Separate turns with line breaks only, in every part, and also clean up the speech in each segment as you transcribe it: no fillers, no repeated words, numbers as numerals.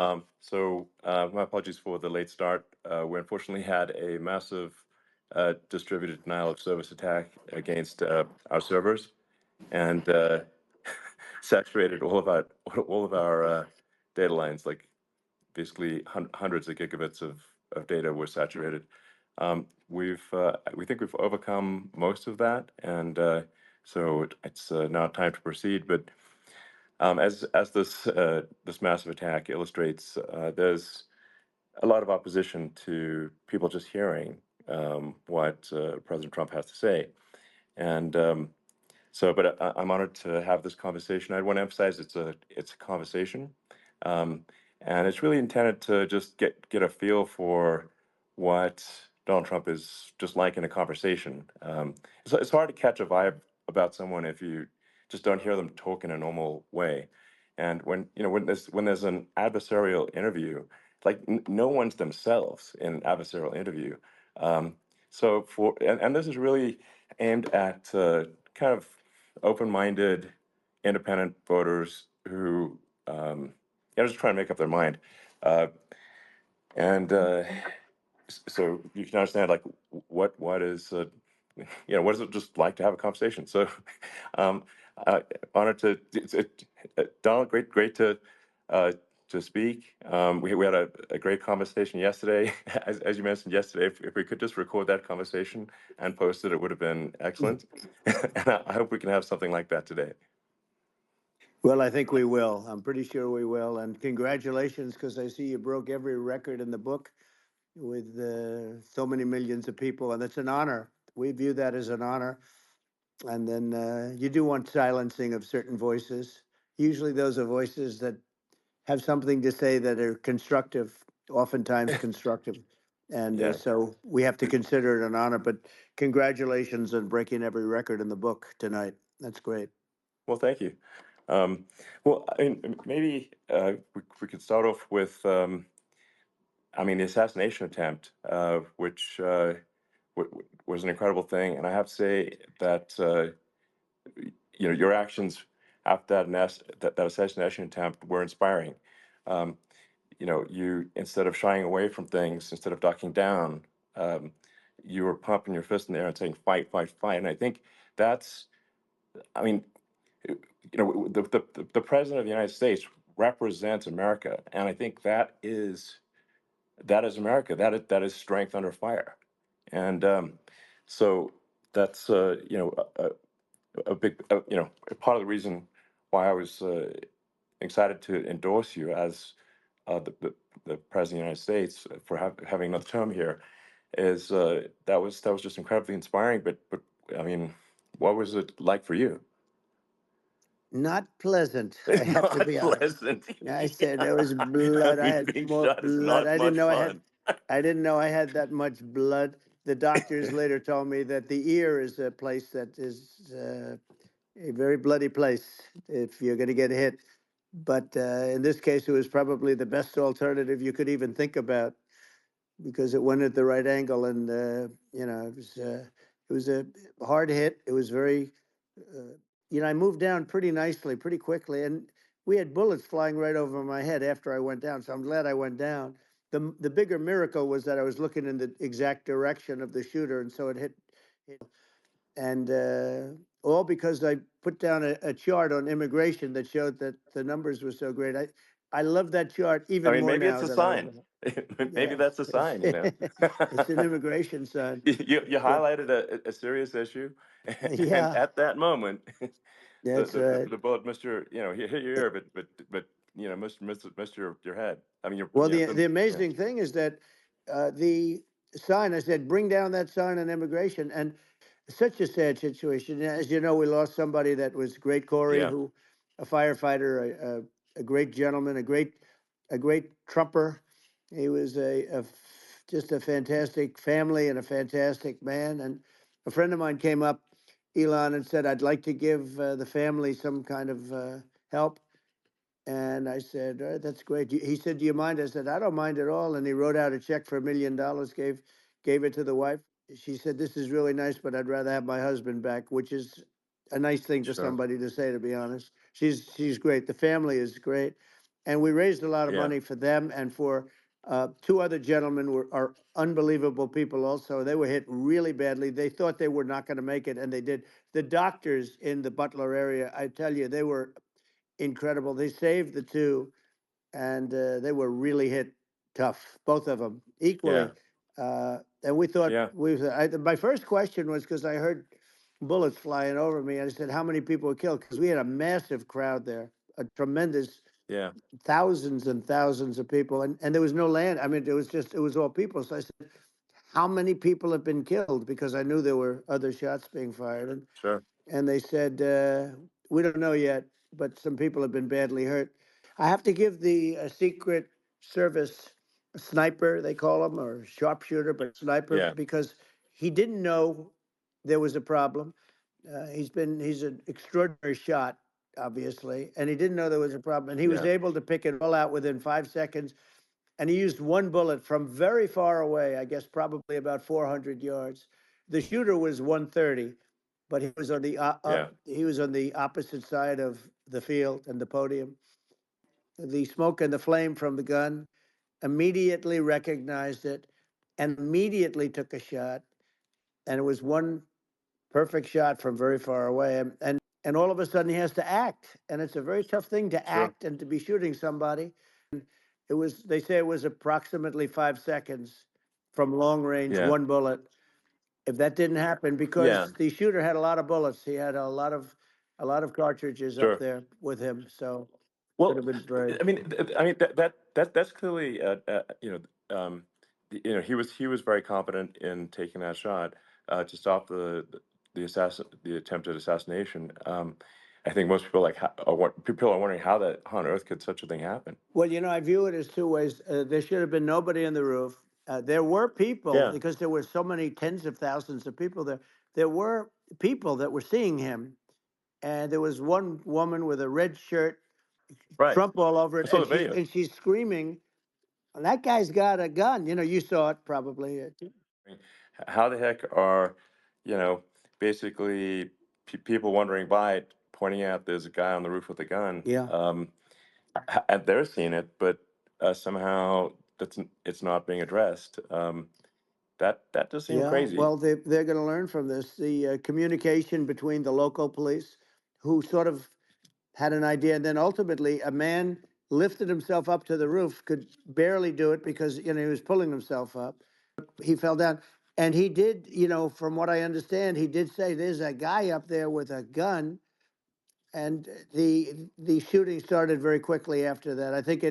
My apologies for the late start. We unfortunately had a massive distributed denial of service attack against our servers, and saturated all of our data lines. Like basically hundreds of gigabits of data were saturated. We think we've overcome most of that, and it's now time to proceed. But as this massive attack illustrates, there's a lot of opposition to people just hearing what President Trump has to say. And but I'm honored to have this conversation. I want to emphasize it's a conversation, um, and it's really intended to just get a feel for what Donald Trump is just like in a conversation. It's hard to catch a vibe about someone if you just don't hear them talk in a normal way. And when there's an adversarial interview, like no one's themselves in an adversarial interview. Um, and this is really aimed at kind of open-minded, independent voters who just trying to make up their mind. Uh, and so you can understand like what is what is it just like to have a conversation. So um, honored Donald, great uh, to speak. We had a great conversation yesterday. As you mentioned yesterday, if we could just record that conversation and post it, it would have been excellent. And I hope we can have something like that today.
Well, I think we will. I'm pretty sure we will. And congratulations, because I see you broke every record in the book with so many millions of people, and it's an honor. We view that as an honor. And then you do want silencing of certain voices. Usually, those are voices that have something to say that are constructive, oftentimes constructive. And
Yeah.
so we have to consider it an honor. But congratulations on breaking every record in the book tonight. That's great.
Well, thank you. Um, I mean, maybe we could start off with, the assassination attempt, which was an incredible thing. And I have to say that, your actions after that assassination attempt were inspiring. Um, you instead of shying away from things, instead of ducking down, um, you were pumping your fist in the air and saying, "Fight, fight, fight!" And I think that's, I mean, the president of the United States represents America, and I think that is America. That is strength under fire, and so that's a big a part of the reason why I was excited to endorse you as the president of the United States for having another term here. Is that was just incredibly inspiring. But I mean, what was it like for you?
Not pleasant, I have to
Not
be honest.
pleasant.
I said there was
Yeah. I
blood. I
mean,
had
being
more
shot is
blood.
not much fun.
I didn't know I had that much blood. The doctors later told me that the ear is a place that is a very bloody place if you're going to get hit. But in this case, it was probably the best alternative you could even think about because it went at the right angle, and it was a hard hit. It was very, uh, I moved down pretty nicely, pretty quickly, and we had bullets flying right over my head after I went down. So I'm glad I went down. The bigger miracle was that I was looking in the exact direction of the shooter, and so it hit and all because I put down a chart on immigration that showed that the numbers were so great. I love that chart
I
even
mean,
more
maybe it's
now
a
that I
sign.
know.
Maybe
Yeah,
that's a
it's
sign.
it's an immigration sign.
You
But
highlighted a serious issue, and
yeah,
at that moment, the
that's
the, the,
right.
the bullet missed your, hit your ear, but missed your head. I mean,
Well, the
yeah,
amazing thing is that the sign, I said, bring down that sign on immigration. And such a sad situation. As you know, we lost somebody that was great, Corey,
yeah,
who, a firefighter, a great gentleman, a great trumper. He was just a fantastic family and a fantastic man. And a friend of mine came up, Elon, and said, I'd like to give the family some kind of help. And I said, "That's great." He said, "Do you mind?" I said, "I don't mind at all." And he wrote out a check for $1 million, gave it to the wife. She said, "This is really nice, but I'd rather have my husband back," which is a nice thing for
sure.
somebody to say, to be honest. She's great. The family is great. and we raised a lot of
Yeah.
money for them and for two other gentlemen were are unbelievable people. Also, they were hit really badly. They thought they were not going to make it, and they did. The doctors in the Butler area, I tell you, they were incredible. They saved the two, and they were really hit tough, both of them
Yeah.
equally. And we thought
Yeah.
my first question was because I heard bullets flying over me. I said, "How many people were killed?" Because we had a massive crowd there, a tremendous
Yeah.
thousands and thousands of people, and there was no land. I mean, it was all people. So I said, "How many people have been killed?" Because I knew there were other shots being fired,
Sure.
and they said, "We don't know yet, but some people have been badly hurt." I have to give the Secret Service sniper, they call him, or sharpshooter, but sniper,
Yeah.
because he didn't know there was a problem. He's an extraordinary shot, obviously, and he didn't know there was a problem, and he was
Yeah.
able to pick it all out within 5 seconds. And he used one bullet from very far away, I guess probably about 400 yards. The shooter was 130, but
Yeah.
he was on the opposite side of the field and the podium. The smoke and the flame from the gun immediately recognized it and immediately took a shot. And it was one perfect shot from very far away. And all of a sudden he has to act. And it's a very tough thing to
Sure.
act and to be shooting somebody. It was, they say it was approximately 5 seconds from long range,
Yeah.
one bullet. If that didn't happen,
Yeah.
because the shooter had a lot of bullets, he had a lot of cartridges up
Sure.
there with him. So could
Well,
have been very,
that's clearly he was very confident in taking that shot to stop the attempted assassination. I think most people people are wondering how on earth could such a thing happen.
well, I view it as two ways. There should have been nobody on the roof. There were people,
Yeah.
because there were so many tens of thousands of people there. There were people that were seeing him, and there was one woman with a red shirt,
Right.
Trump all over
I
it,
saw
and
the videos.
she's screaming, "That guy's got a gun!" You saw it probably.
I mean, how the heck are, you know, basically people wandering by pointing out there's a guy on the roof with a gun,
Yeah,
and they're seeing it, but somehow it's not being addressed. That does seem
yeah.
crazy.
Well, they're going to learn from this. The communication between the local police, who sort of had an idea, and then ultimately a man lifted himself up to the roof, could barely do it because he was pulling himself up. He fell down, and he did. From what I understand, he did say, "There's a guy up there with a gun." And the shooting started very quickly after that. I think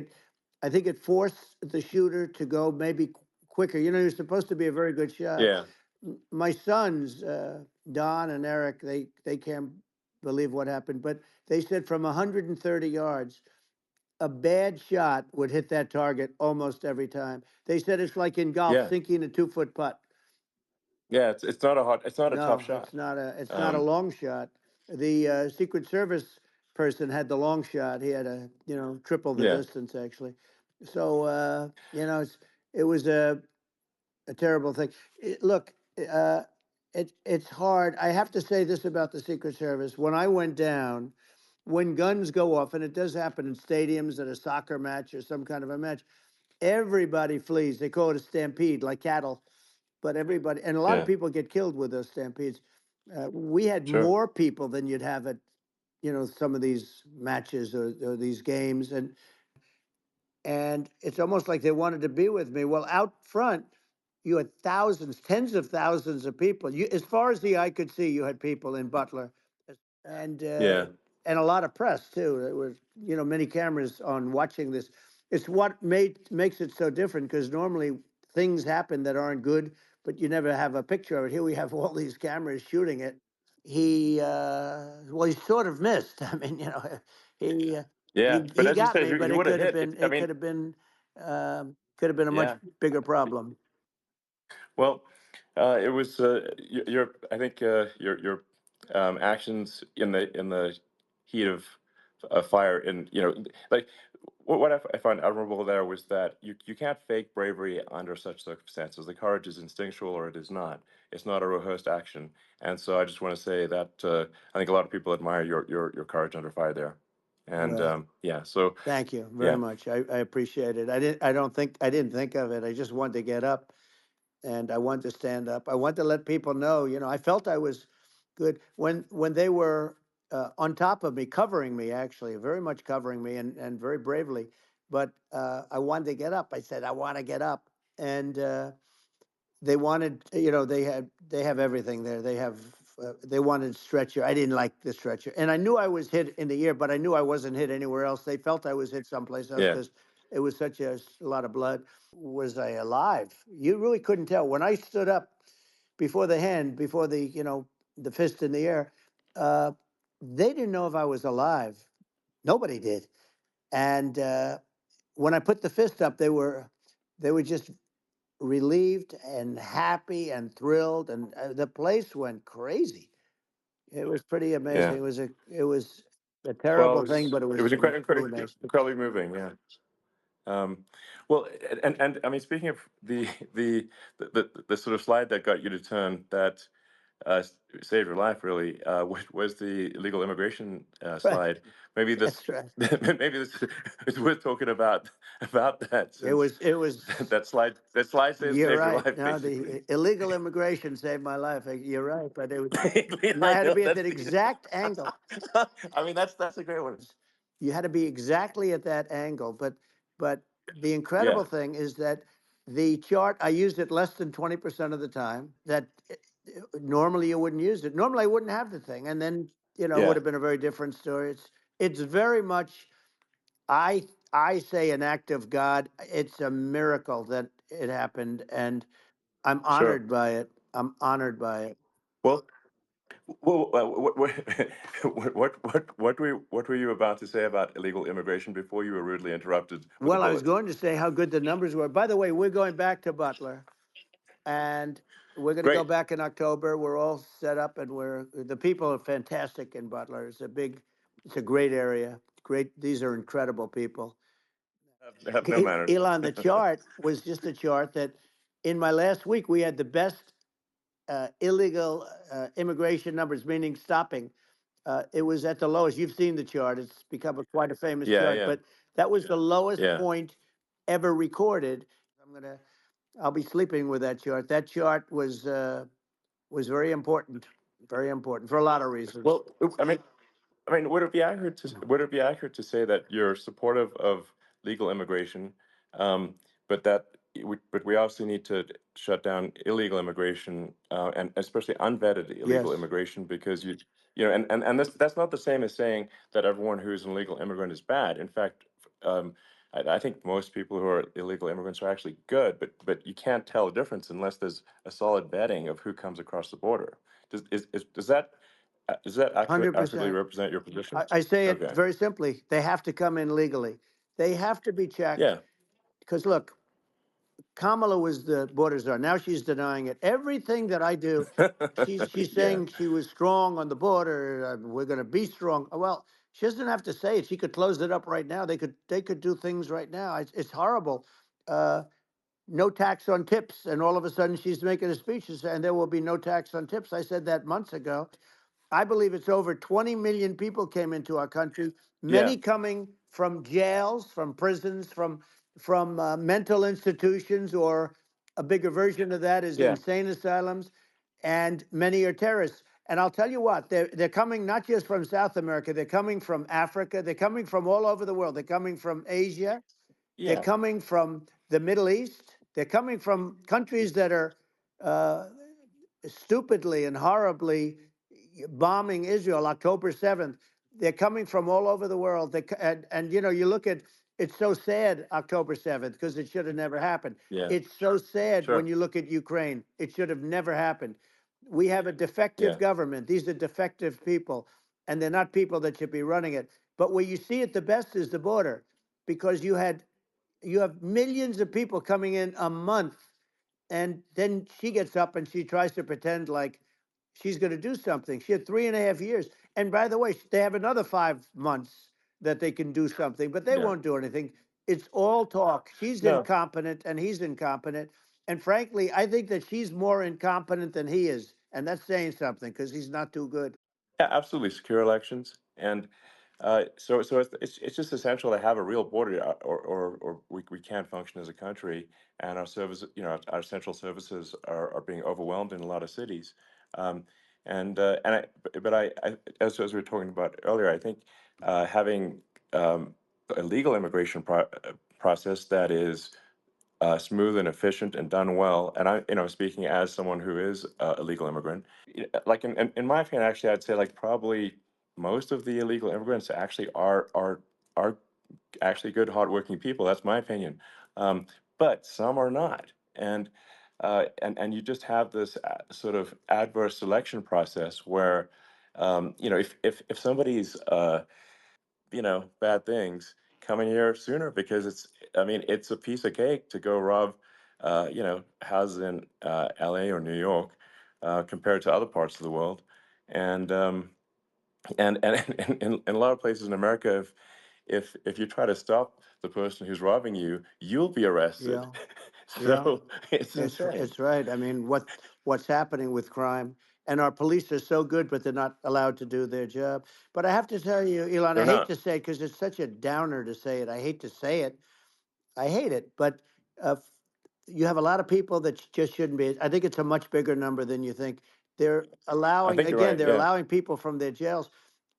it forced the shooter to go maybe quicker. You're supposed to be a very good shot.
Yeah,
My sons, Don and Eric, they can't believe what happened, but they said from 130 yards, a bad shot would hit that target almost every time. They said it's like in golf,
yeah,
sinking a 2 foot putt.
yeah. It's not a tough
No,
shot.
it's not a
Um,
long shot. The Secret Service person had the long shot. He had triple the
yeah,
distance actually. So it was a terrible thing. Look, it's hard. I have to say this about the Secret Service. When I went down, when guns go off, and it does happen in stadiums at a soccer match or some kind of a match, everybody flees. They call it a stampede, like cattle. But everybody, and a lot of
yeah,
people get killed with those stampedes. We had
sure,
more people than you'd have at, some of these matches or these games, and it's almost like they wanted to be with me. Well, out front, you had thousands, tens of thousands of people. As far as the eye could see, you had people in Butler, and uh,
yeah,
and a lot of press too. There was, many cameras on watching this. It's what makes it so different, because normally things happen that aren't good, but you never have a picture of it. Here we have all these cameras shooting it. He sort of missed. I mean, he uh,
yeah. But
he
as you
got
said,
me, but
he
it
would have
could have
hit.
been
I mean,
a much
yeah.
bigger problem.
Well, it was your. I think your actions in the heat of fire, and like what I find admirable there was that you can't fake bravery under such circumstances. The courage is instinctual, or it is not. It's not a rehearsed action. And so I just want to say that I think a lot of people admire your courage under fire there. And
Well,
yeah, so
thank you very
yeah,
much. I appreciate it. I didn't think of it. I just wanted to get up and I wanted to stand up. I wanted to let people know, I felt I was good when they were on top of me, covering me, actually, very much covering me, and very bravely. But I wanted to get up. I said, I want to get up, and they wanted, they have everything there. They wanted stretcher. I didn't like the stretcher, and I knew I was hit in the ear, but I knew I wasn't hit anywhere else. They felt I was hit someplace else
yeah,
because it was such a lot of blood. Was I alive? You really couldn't tell when I stood up before the hand, before the fist in the air. Uh, they didn't know if I was alive. Nobody did. And when I put the fist up, they were just relieved and happy and thrilled, and the place went crazy. It was pretty
yeah.
amazing. It was a
Well,
terrible thing, but it
it
was
was
really nice.
incredibly moving. Yeah. Um, well, and I mean, speaking of the sort of slide that got you to turn that saved your life, really, was the illegal immigration
Right,
slide. Maybe this,
that's right.
maybe this is worth talking about that,
It
since
was it was.
that slide
You're
saved your
right.
life,
No,
basically.
the illegal immigration saved my life. You're right, but it was, I
I
had to
know
be at
that's
that
the.
exact angle.
I mean, that's a great one.
You had to be exactly at that angle. But the
Yeah,
incredible thing is that the chart, I used it less than 20% of the time. That normally you wouldn't use it. Normally I wouldn't have the thing, and then it would
yeah,
have been a very different story. It's very much, I say, an act of God. It's a miracle that it happened, and I'm
sure.
honored by it. I'm honored by it.
Well, what were you about to say about illegal immigration before you were rudely interrupted with a
Well, I was
bullet?
going to say how good the numbers were. By the way, we're going back to Butler, and we're going to go
Great.
back in October. We're all set up, and the people are fantastic in Butler. It's a great area. Great, these are incredible people.
Have no manners.
Elon, the chart was just a chart that in my last week we had the best illegal immigration numbers, meaning stopping. It was at the lowest. You've seen the chart. It's become quite a famous
Yeah,
chart,
yeah,
but that was the lowest
yeah.
point ever recorded. I'll be sleeping with that chart. That chart was very important for a lot of reasons.
Well, I mean, would it be accurate to say that you're supportive of legal immigration, um, but but we also need to shut down illegal immigration, and especially unvetted illegal
Yes,
immigration, because and that's not the same as saying that everyone who's an illegal immigrant is bad. In fact, I think most people who are illegal immigrants are actually good, but you can't tell the difference unless there's a solid vetting of who comes across the border. Does that
hundred
accurately
percent.
represent your position?
I say it
Okay.
very simply. They have to come in legally. They have to be checked
Yeah.
because look, Kamala was the border czar. Now she's denying it. Everything that I do, she's
Yeah.
saying she was strong on the border. We're going to be strong. Well, she doesn't have to say it. She could close it up right now. They could do things right now. It's horrible. Uh, no tax on tips, and all of a sudden she's making a speech and there will be no tax on tips. I said that months ago. I believe it's over 20 million people came into our country,
Yeah.
many coming from jails, from prisons, from mental institutions, or a bigger version of that is
Yeah.
insane asylums, and many are terrorists. And I'll tell you what, they're coming not just from South America, they're coming from Africa, they're coming from all over the world. They're coming from Asia, they're
Yeah.
coming from the Middle East, they're coming from countries that are uh, stupidly and horribly bombing Israel October 7th. They're coming from all over the world. And you look at, it's so sad October 7th because it should have never happened.
Yeah.
It's so sad when
Sure.
you look at Ukraine. It should have never happened. We have a defective
Yeah.
government. These are defective people, and they're not people that should be running it. But where you see it the best is the border, because you have millions of people coming in a month, and then she gets up and she tries to pretend like she's going to do something. She had 3.5 years. And by the way, they have another 5 months that they can do something, but they
Yeah.
won't do anything. It's all talk. She's
No.
incompetent and he's incompetent. And frankly, I think that she's more incompetent than he is. And that's saying something because he's not too good.
Yeah, absolutely. Secure elections. And It's just essential to have a real border, or we can't function as a country, and our service, our central services are being overwhelmed in a lot of cities. Um, and as we were talking about earlier, I think having a legal immigration process that is smooth and efficient and done well. And speaking as someone who is a legal immigrant, like in my opinion, actually, I'd say like probably most of the illegal immigrants actually are actually good, hardworking people. That's my opinion. Um, but some are not, and you just have this sort of adverse selection process where, if somebody's bad things coming here sooner, because I mean, it's a piece of cake to go rob, houses in LA or New York, compared to other parts of the world. And, in a lot of places in America, if you try to stop the person who's robbing you, you'll be arrested.
Yeah, yeah.
So it's insane.
It's right. I mean, what's happening with crime, and our police are so good, but they're not allowed to do their job. But I have to tell you, Elon, I
They're
hate
not.
to say it because it's such a downer to say it. I hate to say it. I hate it, but you have a lot of people that just shouldn't be. I think it's a much bigger number than you think. They're
I
allowing,
think you're
again,
right.
they're
Yeah.
allowing people from their jails.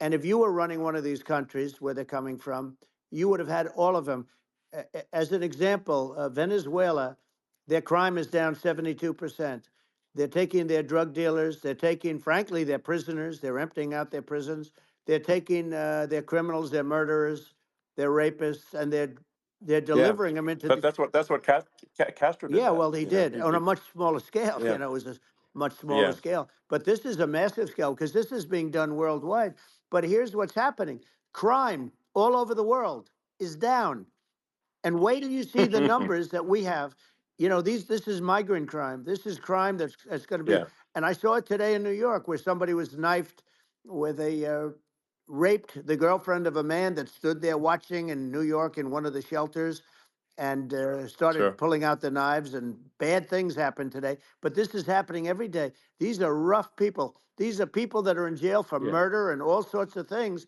And if you were running one of these countries where they're coming from, you would have had all of them. As an example, Venezuela, their crime is down 72%. They're taking their drug dealers, they're taking, frankly, their prisoners, they're emptying out their prisons. They're taking their criminals, their murderers, their rapists, and they're
Yeah.
delivering them into
But
the.
that's what Castro did.
Yeah,
That
well, he did on a much smaller scale.
yeah,
It was a much smaller
yeah,
scale. But this is a massive scale because this is being done worldwide. But here's what's happening: crime all over the world is down. And wait till you see the numbers that we have. This is migrant crime. This is crime that's going to be.
yeah,
And I saw it today in New York where somebody was knifed with raped the girlfriend of a man that stood there watching in New York in one of the shelters and started
sure,
pulling out the knives, and bad things happen today. But this is happening every day. These are rough people. These are people that are in jail for
yeah,
murder and all sorts of things,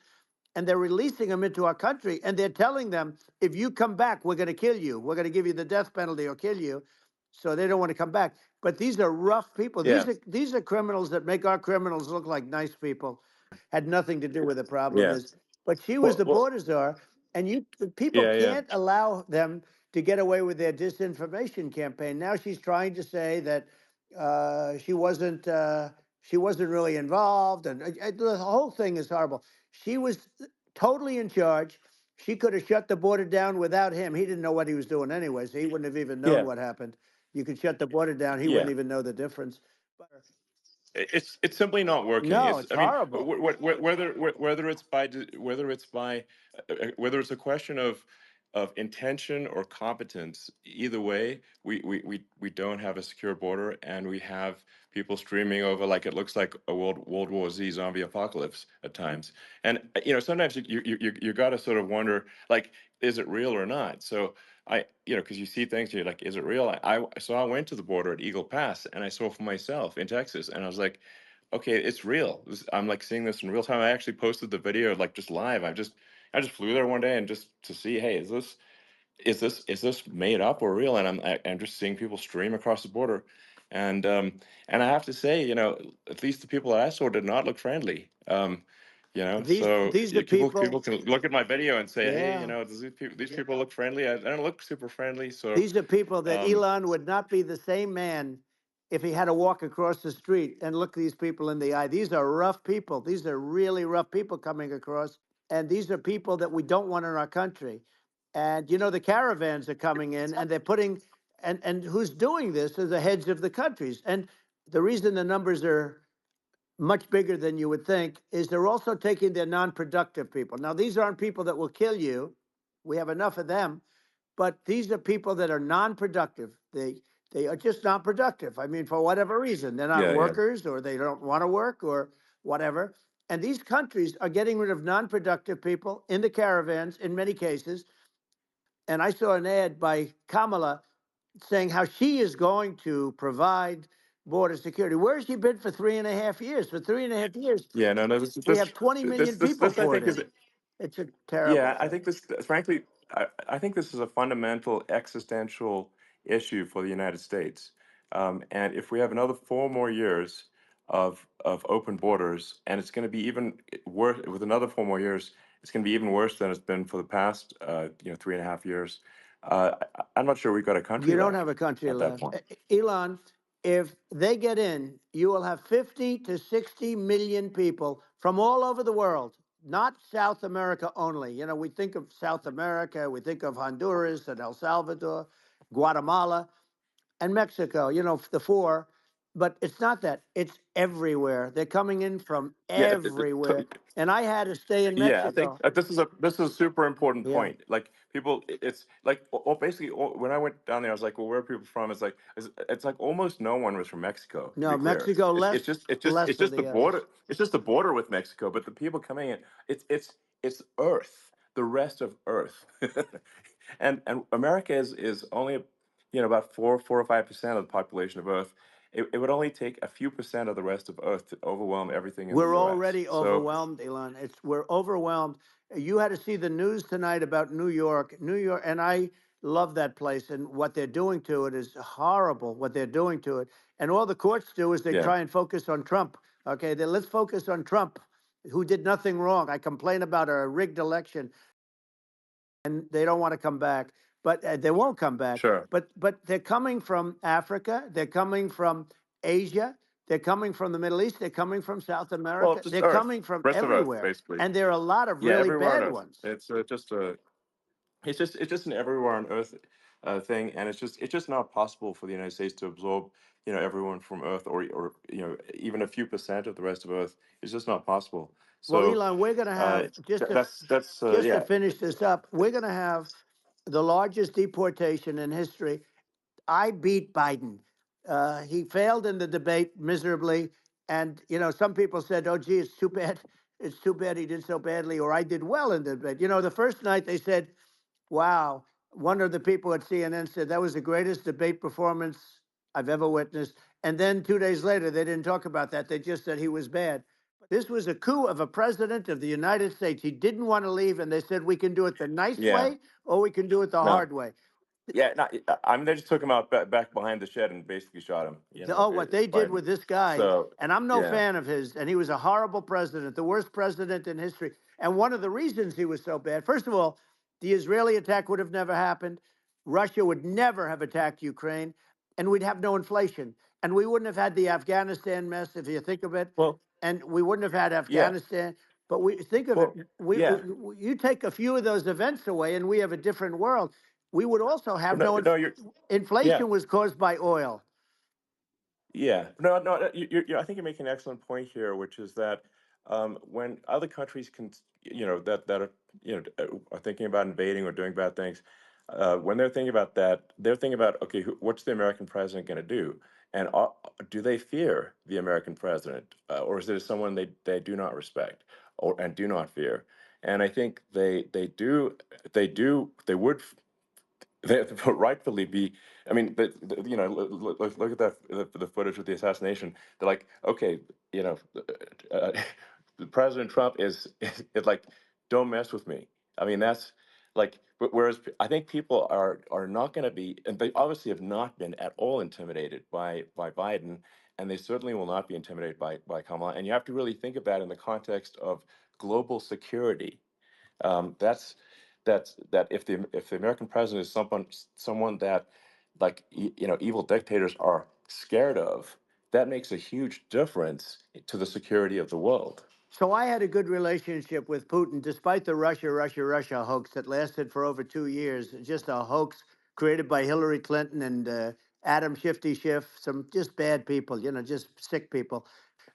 and they're releasing them into our country, and they're telling them, if you come back, we're going to kill you. We're going to give you the death penalty or kill you. So they don't want to come back. But these are rough people.
yeah,
These are criminals that make our criminals look like nice people. Had nothing to do with the problem
yeah.
is. But she was
Well,
the border czar, and people
yeah, yeah,
can't allow them to get away with their disinformation campaign. Now she's trying to say that she wasn't really involved, and the whole thing is horrible. She was totally in charge. She could have shut the border down without him. He didn't know what he was doing anyway, so he wouldn't have even known
yeah,
what happened. You could shut the border down; he wouldn't
yeah.
even know the difference. But
It's simply not working.
no,
It's
it's
I mean,
horrible.
whether it's a question of intention or competence, either way, we don't have a secure border, and we have people streaming over like it looks like a World War Z zombie apocalypse at times. And sometimes you got to sort of wonder, like, is it real or not? So because you see things, you're like, is it real? I went to the border at Eagle Pass, and I saw for myself in Texas, and I was like, okay, it's real. I'm like seeing this in real time. I actually posted the video like just live. I just flew there one day and just to see, hey, is this made up or real? And I'm just seeing people stream across the border, and I have to say, at least the people that I saw did not look friendly. So
These are
people
people.
can look at my video and say, hey,
Yeah.
does these people look friendly? I don't look super friendly. So
These are people that
um,
Elon would not be the same man if he had to walk across the street and look these people in the eye. These are rough people. These are really rough people coming across. And these are people that we don't want in our country. And the caravans are coming in and they're putting, and who's doing this are the heads of the countries. And the reason the numbers are much bigger than you would think is they're also taking their non-productive people. Now, these aren't people that will kill you. We have enough of them, but these are people that are non-productive. They are just non-productive. I mean, for whatever reason, they're not
yeah, yeah,
workers, or they don't want to work, or whatever. And these countries are getting rid of non-productive people in the caravans in many cases. And I saw an ad by Kamala saying how she is going to provide border security. Where has she been for 3.5 years? For 3.5 years,
yeah. No, no.
we have 20 million people
This I
poured
think is
in. It's a terrible
Yeah, I
thing.
think this, frankly, I think this is a fundamental existential issue for the United States. And if we have another 4 more years of open borders, and it's going to be even worse with another 4 more years, it's going to be even worse than it's been for the past, 3.5 years. I'm not sure we've got a country
You don't have
left
a country
at that
left.
point.
Elon, if they get in, you will have 50 to 60 million people from all over the world, not South America only. You know, we think of South America, we think of Honduras and El Salvador, Guatemala, and Mexico, you know, the four. But it's not that, it's everywhere. They're coming in from
Yeah,
everywhere. And I had to stay in
yeah, I think
Mexico.
this is a super important
Yeah.
point. Like people, it's like basically when I went down there, I was like, well, where are people from? It's like almost no one was from Mexico. To be
No,
clear,
Mexico
it's
less,
it's just it's just
less
it's
of
just the
the
border.
others.
It's just the border with Mexico. But the people coming in, it's Earth, the rest of Earth, and America is only about 4 or 5% of the population of Earth. It would only take a few percent of the rest of Earth to overwhelm everything in the
We're
U.S.
already
So
overwhelmed, Elon. We're overwhelmed. You had to see the news tonight about New York. New York, and I love that place, and what they're doing to it is horrible, what they're doing to it. And all the courts do is they
yeah,
try and focus on Trump. Okay, then let's focus on Trump, who did nothing wrong. I complain about a rigged election, and they don't want to come back, but they won't come back.
sure.
But they're coming from Africa, they're coming from Asia, they're coming from the Middle East, they're coming from South
Well,
America,
just
they're
Earth,
coming from
rest of Earth,
everywhere,
basically.
and there are a lot of
Yeah,
really
everywhere on
bad
Earth.
ones.
It's just an everywhere on Earth thing, and it's just not possible for the United States to absorb everyone from Earth, or even a few percent of the rest of Earth. It's just not possible.
Well,
So
Elon, we're going to have
that's
just to
yeah,
finish this up, we're going to have the largest deportation in history. I beat Biden. He failed in the debate miserably. And, you know, some people said, oh, gee, it's too bad. It's too bad he did so badly, or I did well in the debate. You know, the first night they said, wow, one of the people at CNN said that was the greatest debate performance I've ever witnessed. And then 2 days later, they didn't talk about that. They just said he was bad. This was a coup of a president of the United States. He didn't want to leave, and they said we can do it the nice
yeah,
way or we can do it the
no,
hard way.
yeah, no, I mean, they just took him out back behind the shed and basically shot him.
Oh, what they did
Biden.
with this guy,
So
and I'm no
yeah,
fan of his, and he was a horrible president, the worst president in history. And one of the reasons he was so bad, first of all, the Israeli attack would have never happened. Russia would never have attacked Ukraine, and we'd have no inflation. And we wouldn't have had the Afghanistan mess, if you think of it,
well,
and we wouldn't have had
yeah,
Afghanistan. But we think of it,
well, yeah.
you take a few of those events away, and we have a different world. We would also have
No,
no
no, you're yeah.
inflation was caused by oil.
Yeah, no, no. I think you're making an excellent point here, which is that when other countries that are are thinking about invading or doing bad things, when they're thinking about that, they're thinking about, okay, what's the American president going to do, and do they fear the American president, or is there someone they do not respect or and do not fear? And I think they would they rightfully be. I mean, look at the footage of the assassination. They're like, okay, you know, uh, President Trump is like, don't mess with me. I mean, that's like, whereas I think people are not going to be, and they obviously have not been at all intimidated by Biden, and they certainly will not be intimidated by Kamala. And you have to really think of that in the context of global security. That if the American president is someone that like evil dictators are scared of, that makes a huge difference to the security of the world.
So I had a good relationship with Putin, despite the Russia hoax that lasted for over 2 years. Just a hoax created by Hillary Clinton and Adam Shifty Schiff, some just bad people, you know, just sick people.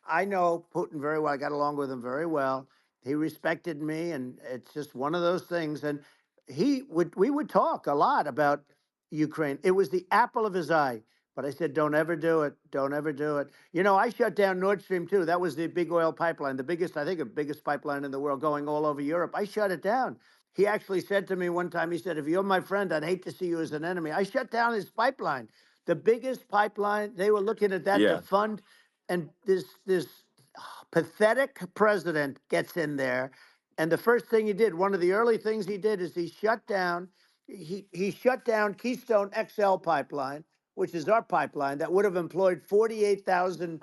I know Putin very well. I got along with him very well. He respected me, and it's just one of those things. And we would talk a lot about Ukraine. It was the apple of his eye. But I said, don't ever do it. Don't ever do it. You know, I shut down Nord Stream 2. That was the big oil pipeline, the biggest, I think, the biggest pipeline in the world going all over Europe. I shut it down. He actually said to me one time, he said, if you're my friend, I'd hate to see you as an enemy. I shut down his pipeline, the biggest pipeline. They were looking at that to
Yeah,
fund, and this pathetic president gets in there. And the first thing he did, one of the early things he did, is he shut down Keystone XL pipeline, which is our pipeline that would have employed 48,000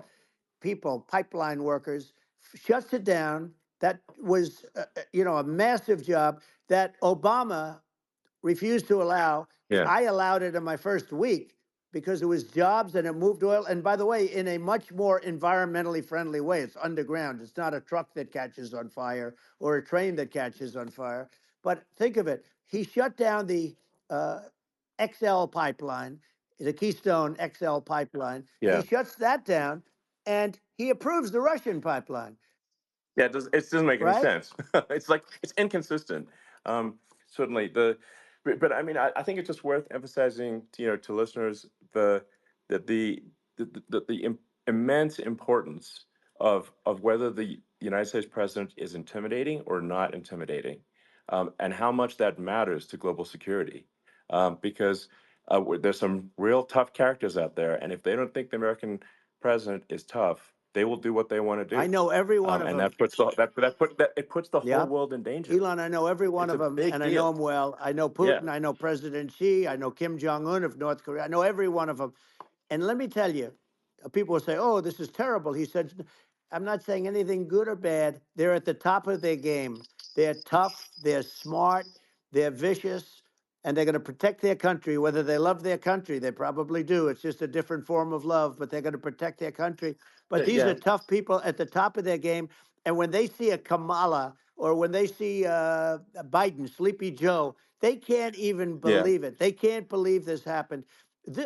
people, pipeline workers, shuts it down. That was, a massive job that Obama refused to allow.
Yeah.
I allowed it in my first week because it was jobs and it moved oil. And by the way, in a much more environmentally friendly way. It's underground. It's not a truck that catches on fire or a train that catches on fire. But think of it. He shut down the uh, XL pipeline, the Keystone XL pipeline. He
Yeah.
shuts that down and he approves the Russian pipeline,
Yeah, it doesn't make any
right?
sense. It's like it's inconsistent. Um, certainly but I mean, I think it's just worth emphasizing, to listeners that the immense importance of whether the United States president is intimidating or not intimidating, and how much that matters to global security, because there's some real tough characters out there, and if they don't think the American president is tough, they will do what they want to
I
do,
know every one of
and
them.
it puts the whole
Yeah.
world in danger.
Elon, I know every one
It's
of
a
them,
big
and I know
deal.
them well. I know
Yeah,
Putin. I know President Xi. I know Kim Jong Un of North Korea. I know every one of them. And let me tell you, people will say, "Oh, this is terrible." He said, "I'm not saying anything good or bad. They're at the top of their game. They're tough. They're smart. They're vicious, and they're going to protect their country. Whether they love their country, they probably do. It's just a different form of love, but they're going to protect their country. But these are
yeah,
tough people at the top of their game. And when they see a Kamala or when they see Biden, Sleepy Joe, they can't even
yeah,
believe it. They can't believe this happened.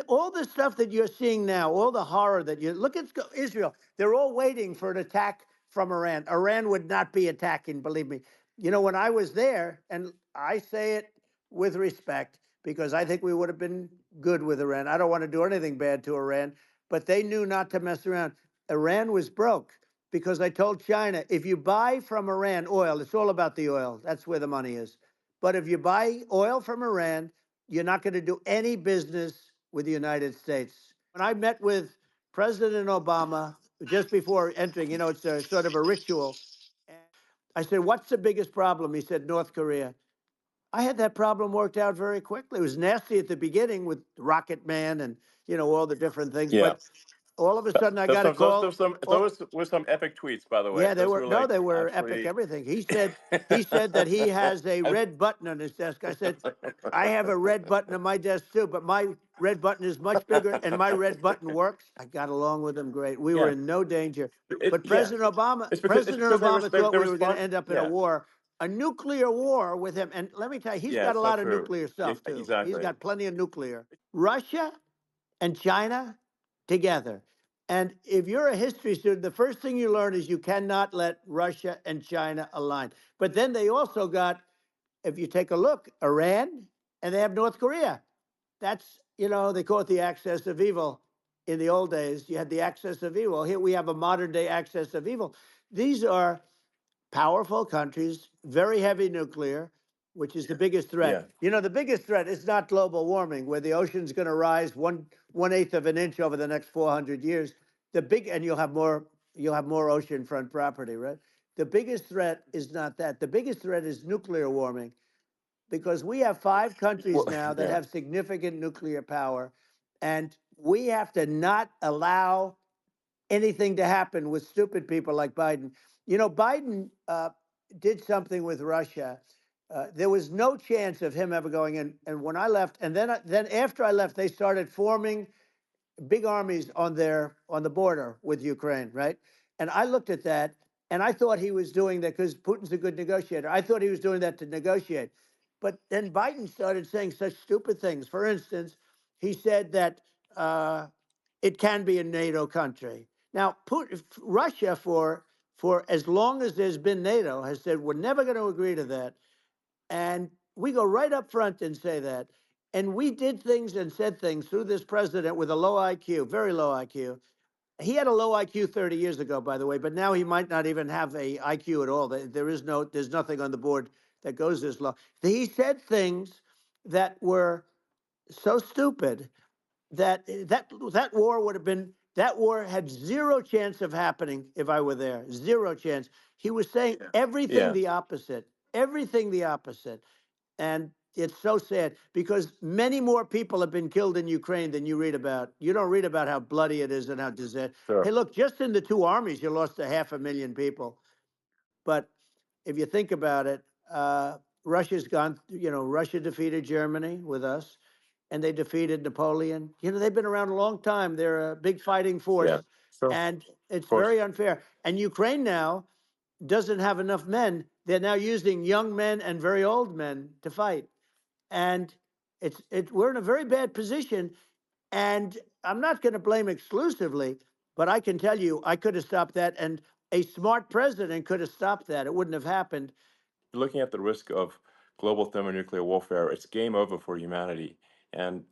All the stuff that you're seeing now, all the horror that you look at Israel, they're all waiting for an attack from Iran. Iran would not be attacking, believe me. When I was there, and I say it with respect because I think we would have been good with Iran. I don't want to do anything bad to Iran, but they knew not to mess around. Iran was broke because I told China, if you buy from Iran oil, it's all about the oil. That's where the money is. But if you buy oil from Iran, you're not going to do any business with the United States. When I met with President Obama just before entering, it's a sort of a ritual. I said, "What's the biggest problem?" He said, "North Korea." I had that problem worked out very quickly. It was nasty at the beginning with Rocket Man and all the different things,
yeah.
but all of a sudden I got a call.
Those were some epic tweets, by the way.
Yeah, they
Those
were
were
no,
like
they were epic
absolutely.
everything. He said that he has a
I-
red button on his desk. I said, I have a red button on my desk too, but my red button is much bigger and my red button works. I got along with him great. We were
yeah,
in no danger. But
yeah.
President Obama,
It's
President
because
Obama thought
they
we were going to
respond.
end up in
Yeah,
a nuclear war with him. And let me tell you, he's
yeah.
got a
It's not
lot of
true.
nuclear
Yeah,
stuff too. He's
exactly.
got plenty of nuclear. Russia and China together. And if you're a history student, the first thing you learn is you cannot let Russia and China align. But then they also got, if you take a look, Iran and they have North Korea. That's, they call it the axis of evil. In the old days, you had the axis of evil. Here we have a modern day axis of evil. These are powerful countries, very heavy nuclear, which is the biggest threat.
Yeah,
The biggest threat is not global warming, where the ocean's going to rise one eighth of an inch over the next 400 years. And you'll have more oceanfront property, right? The biggest threat is not that. The biggest threat is nuclear warming, because we have 5 countries
well,
now that
yeah,
have significant nuclear power, and we have to not allow anything to happen with stupid people like Biden. Biden did something with Russia. There was no chance of him ever going in. And when I left, and then after I left, they started forming big armies on the border with Ukraine, right? And I looked at that, and I thought he was doing that because Putin's a good negotiator. I thought he was doing that to negotiate. But then Biden started saying such stupid things. For instance, he said that it can be a NATO country. Now, Russia, for as long as there's been NATO, has said we're never going to agree to that. And we go right up front and say that. And we did things and said things through this president with a low IQ, very low IQ. He had a low IQ 30 years ago, by the way, but now he might not even have a IQ at all. There's nothing on the board that goes this low. He said things that were so stupid that war would have been That war had zero chance of happening if I were there. Zero chance. He was saying everything
Yeah.
the opposite. Everything the opposite. And it's so sad because many more people have been killed in Ukraine than you read about. You don't read about how bloody it is and how disaster.
Sure.
Hey, look, just in the two armies, you lost 500,000 people. But if you think about it, Russia's gone. Russia defeated Germany with us, and they defeated Napoleon. They've been around a long time. They're a big fighting
Yeah.
force,
Sure. Of
and it's
course.
very unfair. And Ukraine now doesn't have enough men. They're now using young men and very old men to fight, and we're in a very bad position. And I'm not going to blame exclusively, but I can tell you I could have stopped that, and a smart president could have stopped that. It wouldn't have happened.
Looking at the risk of global thermonuclear warfare, it's game over for humanity. And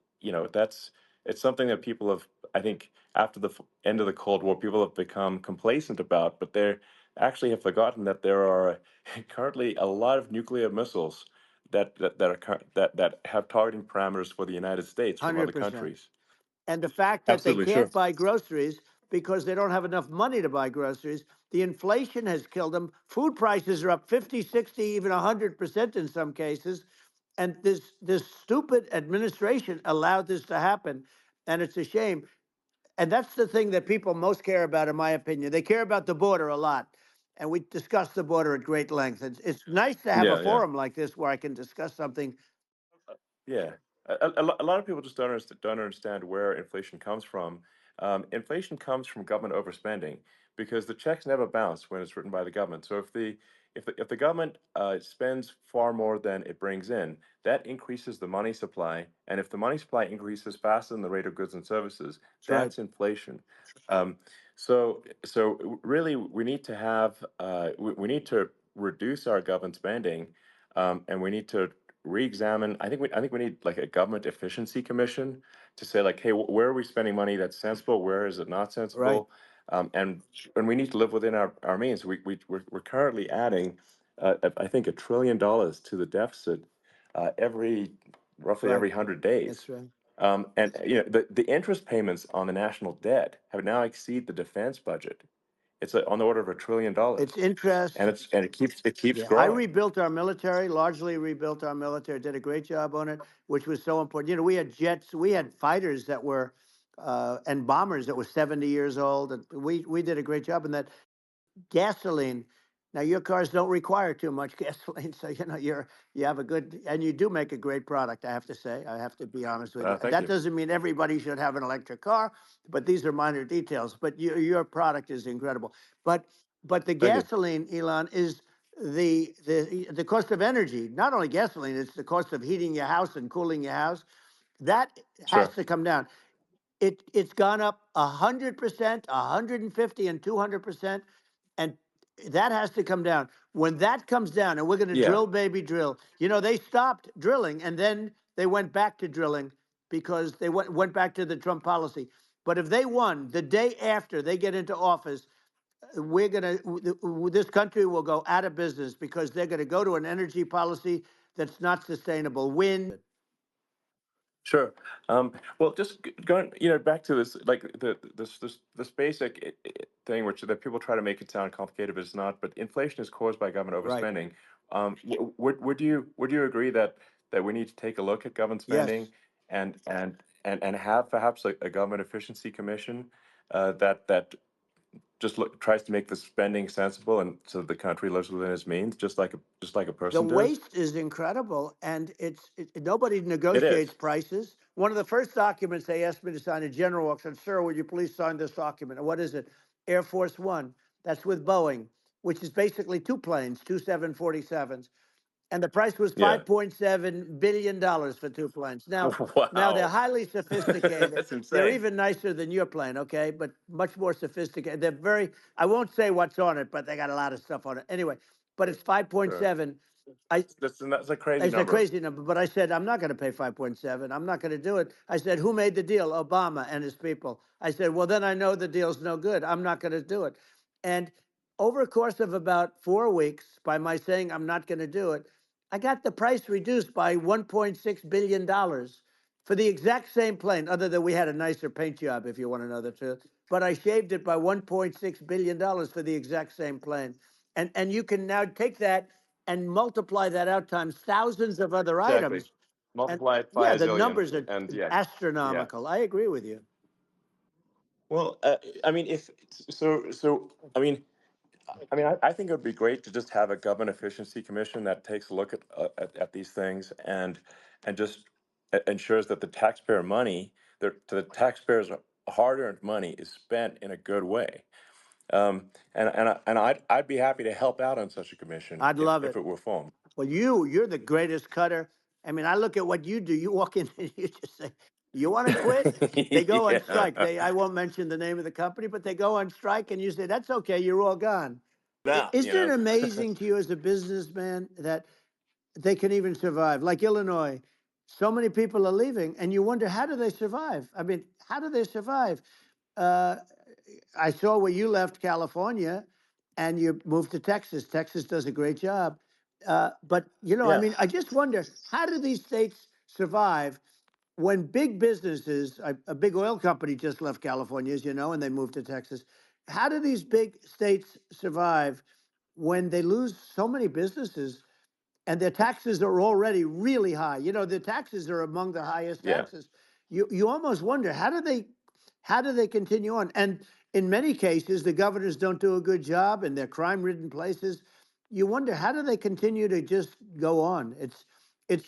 that's it's something that people have, I think, after the end of the Cold War, people have become complacent about, but they actually have forgotten that there are currently a lot of nuclear missiles that have targeting parameters for the United States from other
100%.
countries.
And the fact that they
Absolutely, sure.
can't buy groceries because they don't have enough money to buy groceries. The inflation has killed them. Food prices are up 50, 60, even 100% in some cases. And this stupid administration allowed this to happen. And it's a shame. And that's the thing that people most care about, in my opinion. They care about the border a lot. And we discussed the border at great length. It's nice to have a
Yeah, yeah.
forum like this where I can discuss something.
Yeah, a lot of people just don't understand where inflation comes from. Inflation comes from government overspending because the checks never bounce when it's written by the government. So if the government spends far more than it brings in, that increases the money supply, and if the money supply increases faster than the rate of goods and services,
That's right.
that's inflation. Um, so really, we need to have we need to reduce our government spending, and we need to re-examine. I think we need like a government efficiency commission to say like, hey, where are we spending money that's sensible? Where is it not
Right.
sensible? And we need to live within our means. We're currently adding, I think, $1 trillion to the deficit every roughly
Right.
every 100 days.
That's right.
And the interest payments on the national debt have now exceed the defense budget. It's on the order of $1 trillion,
It's interest.
and it keeps
Yeah, I
growing.
rebuilt our military, largely rebuilt our military, did a great job on it, which was so important. We had jets, we had fighters that were, and bombers that were 70 years old. And we did a great job in that. Gasoline. Now your cars don't require too much gasoline, so you have a good, and you do make a great product. I have to say, I have to be honest with you.
Thank
That
you.
doesn't mean everybody should have an electric car, but these are minor details. But your product is incredible. But the
Thank you.
gasoline, Elon, is the cost of energy. Not only gasoline, it's the cost of heating your house and cooling your house. That has
Sure.
to come down. It's gone up 100%, 150, and 200%, and that has to come down. When that comes down, and we're going to
Yeah.
drill, baby, drill. They stopped drilling, and then they went back to drilling because they went back to the Trump policy. But if they won the day after they get into office, this country will go out of business because they're going to go to an energy policy that's not sustainable. Wind.
Sure. Well, just going, back to this, like this basic thing, which that people try to make it sound complicated, but it's not. But inflation is caused by government
Right.
overspending. Would you agree that we need to take a look at government
Yes.
spending and have perhaps a government efficiency commission that just tries to make the spending sensible and so the country lives within its means, just like a
The
person does.
waste is incredible, and nobody
It is.
negotiates prices. One of the first documents they asked me to sign, a general said, "Sir, would you please sign this document?" And what is it? Air Force One. That's with Boeing, which is basically two planes, two 747s, and the price was
Yeah.
$5.7 billion for two planes. Now they're
Wow.
highly sophisticated.
That's
They're
insane.
even nicer than your plane, okay? But much more sophisticated. They're very. I won't say what's on it, but they got a lot of stuff on it. Anyway, but it's
Sure.
5.7. I
That's a crazy
It's a
number.
crazy number, but I said I'm not going to pay 5.7. I'm not going to do it. I said, who made the deal? Obama and his people. I said, well, then I know the deal's no good. I'm not going to do it. And over a course of about 4 weeks, by my saying I'm not going to do it, I got the price reduced by $1.6 billion. for the exact same plane, other than we had a nicer paint job, if you want to know the truth. But I shaved it by $1.6 billion for the exact same plane. And you can now take that and multiply that out times thousands of other
Exactly.
items. And
Multiply it by
yeah,
a
the
zillion,
numbers are
and yeah, yeah.
astronomical. I agree with you.
Well, I mean, if so, I think it would be great to just have a government efficiency commission that takes a look at these things and just ensures that the taxpayer money, the taxpayers' hard-earned money, is spent in a good way. I'd be happy to help out on such a commission
I'd love
if
it.
it were formed.
Well, you're the greatest cutter. I mean, I look at what you do. You walk in and you just say, "You want to quit?" They go on
Yeah.
strike. I won't mention the name of the company, but they go on strike, and you say, "That's okay. You're all gone."
Now,
Isn't it amazing to you as a businessman that they can even survive? Like Illinois, so many people are leaving, and you wonder how do they survive? I mean, how do they survive? Uh, I saw where you left California and you moved to Texas. Texas does a great job. But, I
yeah,
mean, I just wonder how do these states survive when big businesses, a big oil company just left California, as you know, and they moved to Texas. How do these big states survive when they lose so many businesses and their taxes are already really high? The taxes are among the highest
yeah.
taxes. You almost wonder how do they continue on? And in many cases, the governors don't do a good job, and they're crime-ridden places. You wonder how do they continue to just go on? It's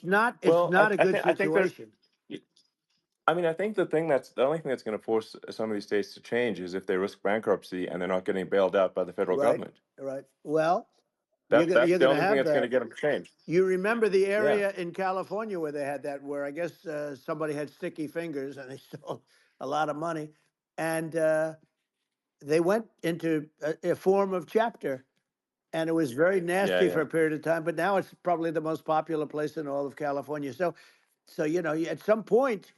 Well,
not a good
I think there's.
situation.
I think the only thing that's going to force some of these states to change is if they risk bankruptcy and they're not getting bailed out by the federal
Right,
government.
right. Well, you're
That's
gonna
that's
you're
the
gonna
only thing
have
that's going to
that.
get them to change.
You remember the
Yeah,
area in California where they had that, where I guess somebody had sticky fingers and they stole a lot of money, and they went into a form of chapter, and it was very
yeah,
nasty
yeah.
for a period of time. But now it's probably the most popular place in all of California. So at some point,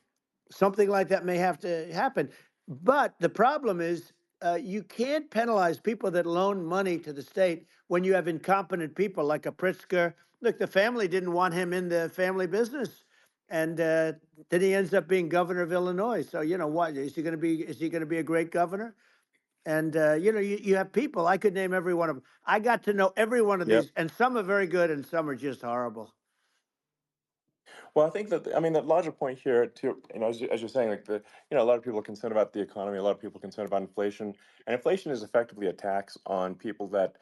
something like that may have to happen. But the problem is, you can't penalize people that loan money to the state when you have incompetent people like a Pritzker. Look, the family didn't want him in the family business, and then he ends up being governor of Illinois. So what is he going to be? Is he going to be a great governor? And you have people. I could name every one of them. I got to know every one of
Yep.
these, and some are very good, and some are just horrible.
Well, I think the larger point here too, as you're saying, like a lot of people are concerned about the economy, a lot of people are concerned about inflation, and inflation is effectively a tax on people that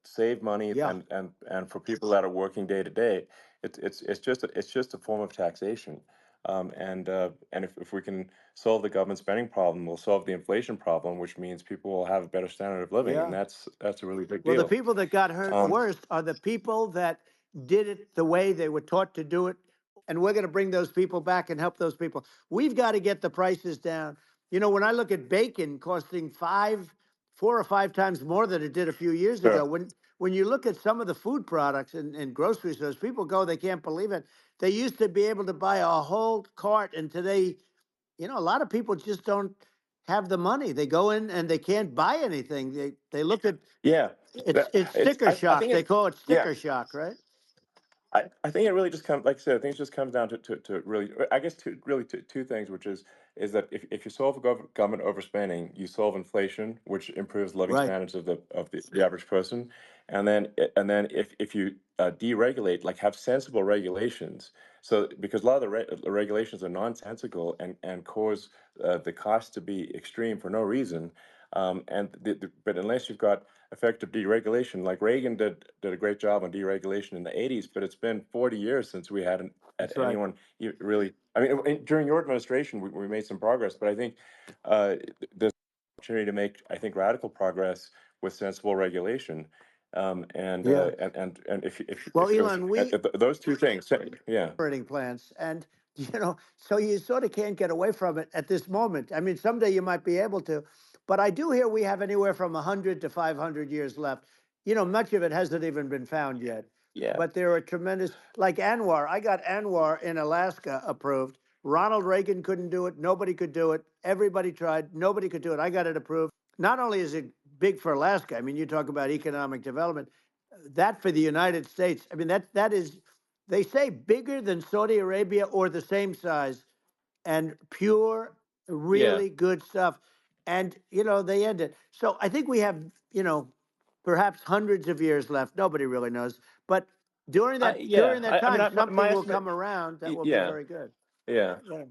save money,
Yeah,
and for people that are working day to day, it's just a form of taxation. And if we can solve the government spending problem, we'll solve the inflation problem, which means people will have a better standard of living, and
yeah.
that's a really big
Well, the
deal.
people that got hurt
Um,
worst are the people that did it the way they were taught to do it. And we're going to bring those people back and help those people. We've got to get the prices down. When I look at bacon costing 4 or 5 times more than it did a few years ago,
sure.
when you look at some of the food products in grocery stores, people go, they can't believe it. They used to be able to buy a whole cart, and today, a lot of people just don't have the money. They go in and they can't buy anything. They look at
Yeah,
it's
it's.
sticker
I
shock.
think
They
it.
call it
Yeah.
sticker shock, right?
I think it really just comes, like I said, I think it just comes down to really, I guess, two things, which is that if you solve government overspending, you solve inflation, which improves living
Right.
standards of the average person, and then if you deregulate, like have sensible regulations, so because a lot of the regulations are nonsensical and cause the cost to be extreme for no reason, but unless you've got effective deregulation. Like Reagan did a great job on deregulation in the '80s, but it's been 40 years since we had
That's right.
anyone really. I mean, during your administration, we made some progress, but I think uh, there's an opportunity to make, I think, radical progress with sensible regulation.
Yeah.
And
Well, Elon,
if those two things, yeah,
operating plants, and so you sort of can't get away from it at this moment. I mean, someday you might be able to, but I do hear we have anywhere from 100 to 500 years left. Much of it hasn't even been found yet,
yeah,
but there are tremendous, like Anwar. I got Anwar in Alaska approved. Ronald Reagan couldn't do it. Nobody could do it. Everybody tried. Nobody could do it. I got it approved. Not only is it big for Alaska, I mean, you talk about economic development, that for the United States, I mean, that is they say bigger than Saudi Arabia or the same size, and pure,
Yeah.
really good stuff. And they end it. So I think we have perhaps hundreds of years left. Nobody really knows, but during
Yeah.
that
I mean,
time,
my
something will
estimate.
come around that will be
Yeah.
very good.
Yeah.
Yeah.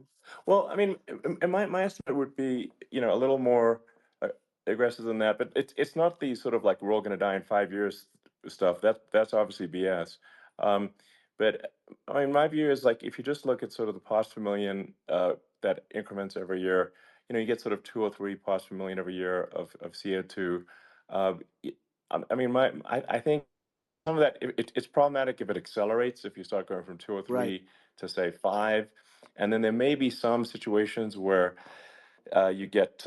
Well, I mean, and my estimate would be, a little more uh, aggressive than that, but it's not the sort of like we're all going to die in 5 years stuff. That's obviously BS. Um, but I mean, my view is like if you just look at sort of the parts per million that increments every year, you get sort of 2 or 3 parts per million every year of CO2. Uh, y- I mean, I think some of that it's problematic if it accelerates if you start going from two or
Right.
three to say five, and then there may be some situations where you get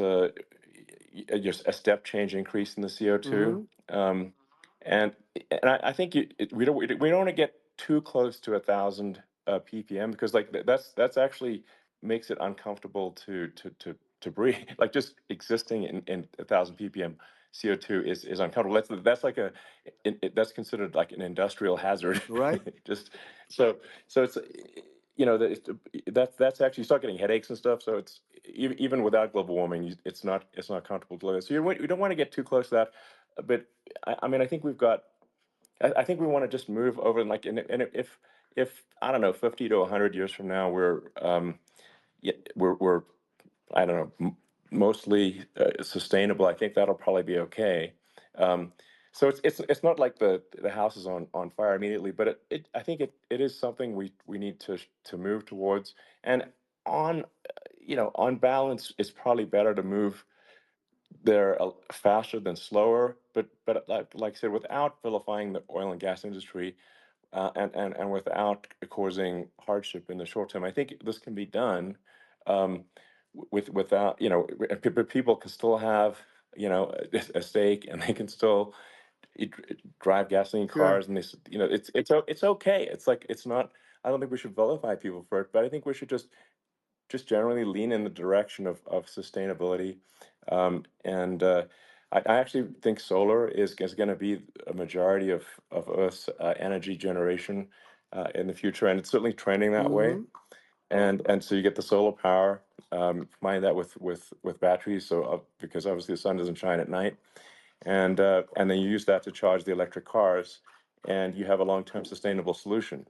just a step change increase in the CO2,
Hmm.
um, and I think we don't want to get too close to 1,000 ppm because like that's actually makes it uncomfortable to breathe. Like just existing in 1,000 ppm CO2 is uncomfortable. That's like that's considered like an industrial hazard.
Right.
Just so it's that's actually you start getting headaches and stuff. So it's even without global warming, it's not comfortable to live with. So you don't want to get too close to that. But I mean, I think we've got. I think we want to just move over and like and if I don't know 50 to 100 years from now yeah, we're I don't know mostly sustainable. I think that'll probably be okay. Um, so it's not like the house is on fire immediately, but I think it is something we need to move towards. And on on balance, it's probably better to move there faster than slower. But like I said, without vilifying the oil and gas industry, and without causing hardship in the short term. I think this can be done um, without but people can still have a stake, and they can still drive gasoline
Sure.
cars, and it's okay. It's like it's not. I don't think we should vilify people for it, but I think we should just generally lean in the direction of sustainability. And I actually think solar is going to be a majority of Earth's energy generation in the future, and it's certainly trending that way.
Hmm.
And so you get the solar power, combine that with batteries, so because obviously the sun doesn't shine at night, and then you use that to charge the electric cars, and you have a long-term sustainable solution.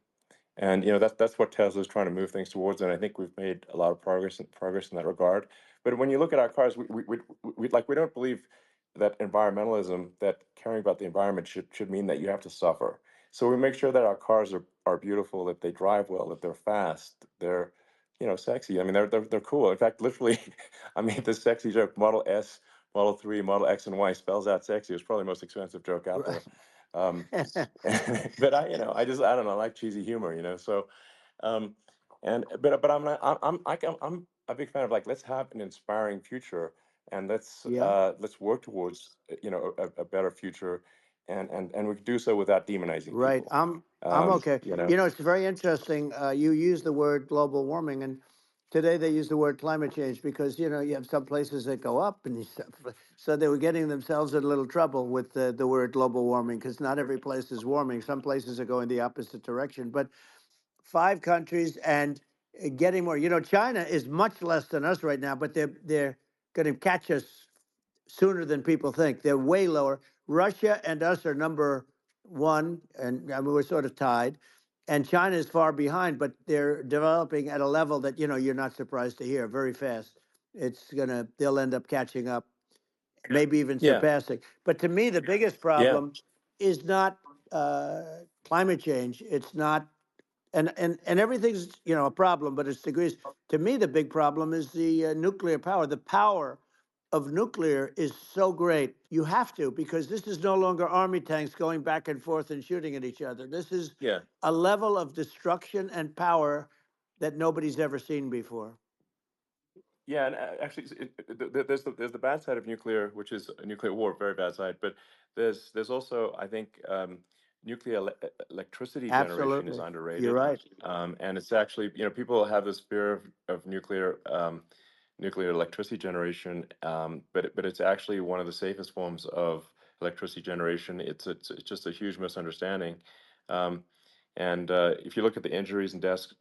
And that's what Tesla's trying to move things towards, and I think we've made a lot of progress in that regard. But when you look at our cars, we don't believe that environmentalism, that caring about the environment should mean that you have to suffer. So we make sure that our cars are beautiful, that they drive well, that they're fast, they're sexy. I mean, they're cool. In fact, literally, I made this sexy joke: Model S, Model 3, Model X, and Y spells out sexy. It's probably the most expensive joke out
Right.
there. Um, but I don't know, I like cheesy humor, so, um, but I'm not, I'm a big fan of like, let's have an inspiring future, and
Yeah.
let's work towards, a better future, and we can do so without demonizing
Right.
people.
I'm okay.
You know,
It's very interesting. You use the word global warming, and today they use the word climate change because you have some places that go up, and so they were getting themselves in a little trouble with the word global warming because not every place is warming. Some places are going the opposite direction. But 5 countries and getting more. China is much less than us right now, but they're going to catch us sooner than people think. They're way lower. Russia and us are number one, and I mean, we're sort of tied. And China is far behind, but they're developing at a level that you're not surprised to hear very fast. They'll end up catching up, maybe even
yeah,
surpassing. But to me, the biggest
yeah,
problem is not climate change. It's not and everything's a problem, but it's degrees. To me, the big problem is the nuclear power. The power of nuclear is so great. You have to because this is no longer army tanks going back and forth and shooting at each other. This is
yeah.
a level of destruction and power that nobody's ever seen before.
Yeah, and actually, there's the bad side of nuclear, which is a nuclear war, very bad side. But there's also, I think, nuclear electricity generation is
Absolutely, you're
underrated,
right.
and it's actually people have this fear of nuclear electricity generation, but it's actually one of the safest forms of electricity generation. It's just a huge misunderstanding. Um, And if you look at the injuries and deaths,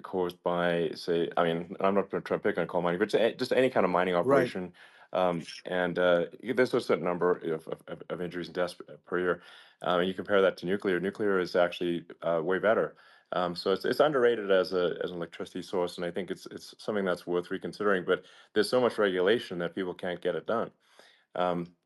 caused by, say, I mean, I'm not going to try to pick on coal mining, but just any kind of mining
Right.
operation, and there's a certain number of injuries and deaths per year. And you compare that to nuclear. Nuclear is actually way better. So it's underrated as an electricity source, and I think it's something that's worth reconsidering. But there's so much regulation that people can't get it done.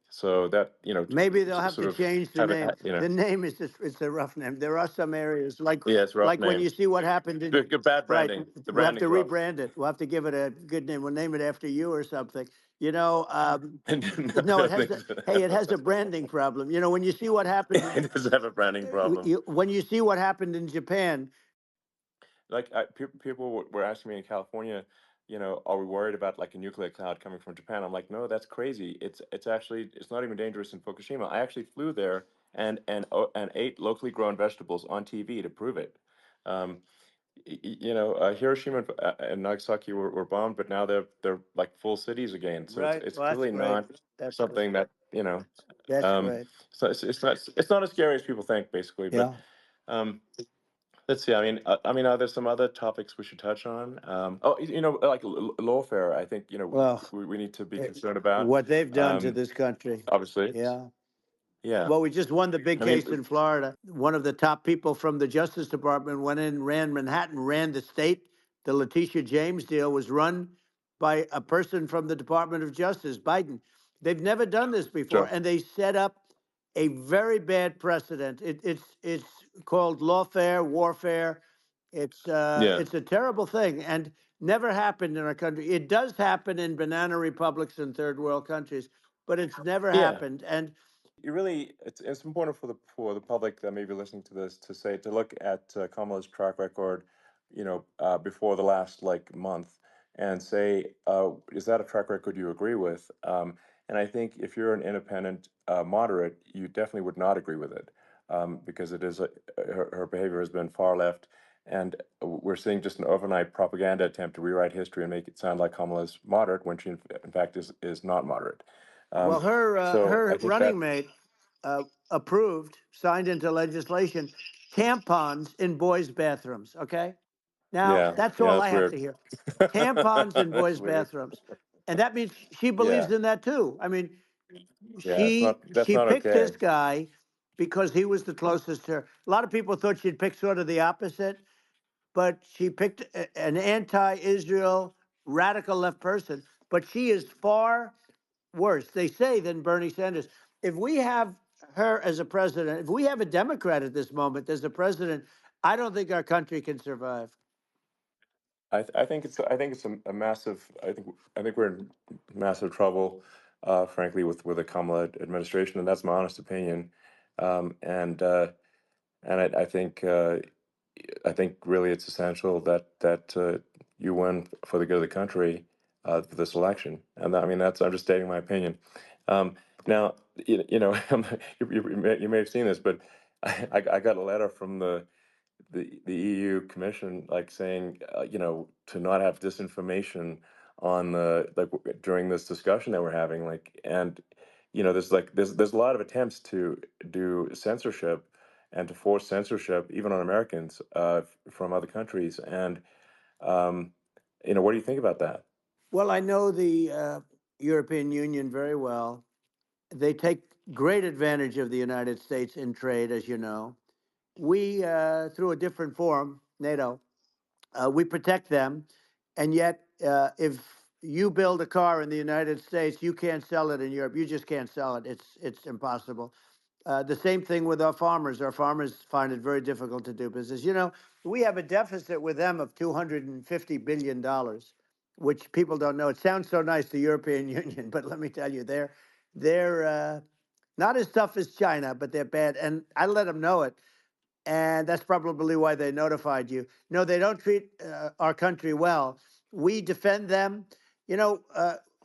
So that
Maybe they'll have
sort
to
of
change the
have it,
name. The name is just, it's a rough name. There are some areas
yeah, it's a rough
like when
name.
you see what happened in,
Good bad
right,
branding. The
we'll have to
branding's rough.
rebrand it. We'll have to give it a good name. We'll name it after you or something. You know,
No,
no,
I
it has
think
a, hey, it has a branding problem. You know, when you see what happened in,
it does have a branding problem.
when you see what happened in Japan,
Like people were asking me in California, are we worried about like a nuclear cloud coming from Japan? I'm like, no, that's crazy. It's actually it's not even dangerous in Fukushima. I actually flew there and ate locally grown vegetables on TV to prove it. Um, Hiroshima and Nagasaki were bombed, but now they're like full cities again. So
right?
it's
Well, that's
clearly
great.
not
That's great.
something that
That's
um,
great.
so it's not as scary as people think, basically. But
Yeah.
um, let's see. I mean, are there some other topics we should touch on? Oh, like lawfare. I think
Well,
we need to be
eh,
concerned about.
what they've done to
Um,
this country.
Obviously,
Yeah.
yeah.
Well, we just won the big
I mean,
case in Florida. One of the top people from the Justice Department went in, ran Manhattan, ran the state. The Letitia James deal was run by a person from the Department of Justice, Biden. They've never done this before,
sure.
and they set up a very bad precedent. It's called lawfare, warfare.
Yeah,
It's a terrible thing, and never happened in our country. It does happen in banana republics and third world countries, but it's never
yeah.
happened. And
You really, it's important for the public that may be listening to this to look at Kamala's track record, before the last like month, and say, is that a track record you agree with? And I think if you're an independent moderate, you definitely would not agree with it, because it is her behavior has been far left, and we're seeing just an overnight propaganda attempt to rewrite history and make it sound like Kamala's moderate when she in fact is not moderate.
well,
So I
her
think that.
running mate approved, signed into legislation, tampons in boys' bathrooms. Okay, now
Yeah,
that's
yeah,
all I
that's
have
weird.
to hear. Tampons in
That's
boys'
weird.
bathrooms, and that means she
Yeah,
believes in that too. I mean,
yeah, that's
she
not
picked
okay.
this guy because he was the closest to her. A lot of people thought she'd pick sort of the opposite, but she picked an anti-Israel radical left person. But she is far worse, they say, than Bernie Sanders. If we have her as a president, if we have a Democrat at this moment as a president, I don't think our country can survive.
I think it's a massive. I think we're in massive trouble, frankly, with the Kamala administration, and that's my honest opinion. And I think really it's essential that you win for the good of the country for this election. And I mean I'm just stating my opinion. Now you may have seen this, but I got a letter from the EU Commission like saying to not have disinformation on the like during this discussion that we're having, like, and there's a lot of attempts to do censorship and to force censorship even on Americans from other countries. And um, what do you think about that?
Well, I know the European Union very well. They take great advantage of the United States in trade, as you know. We, through a different forum, NATO, we protect them, and yet, if you build a car in the United States, you can't sell it in Europe. You just can't sell it. It's impossible. The same thing with our farmers. Our farmers find it very difficult to do business. You know, we have a deficit with them of $250 billion, which people don't know. It sounds so nice, the European Union, but let me tell you, they're not as tough as China, but they're bad. And I let them know it, and that's probably why they notified you. No, they don't treat our country well. We defend them, you know,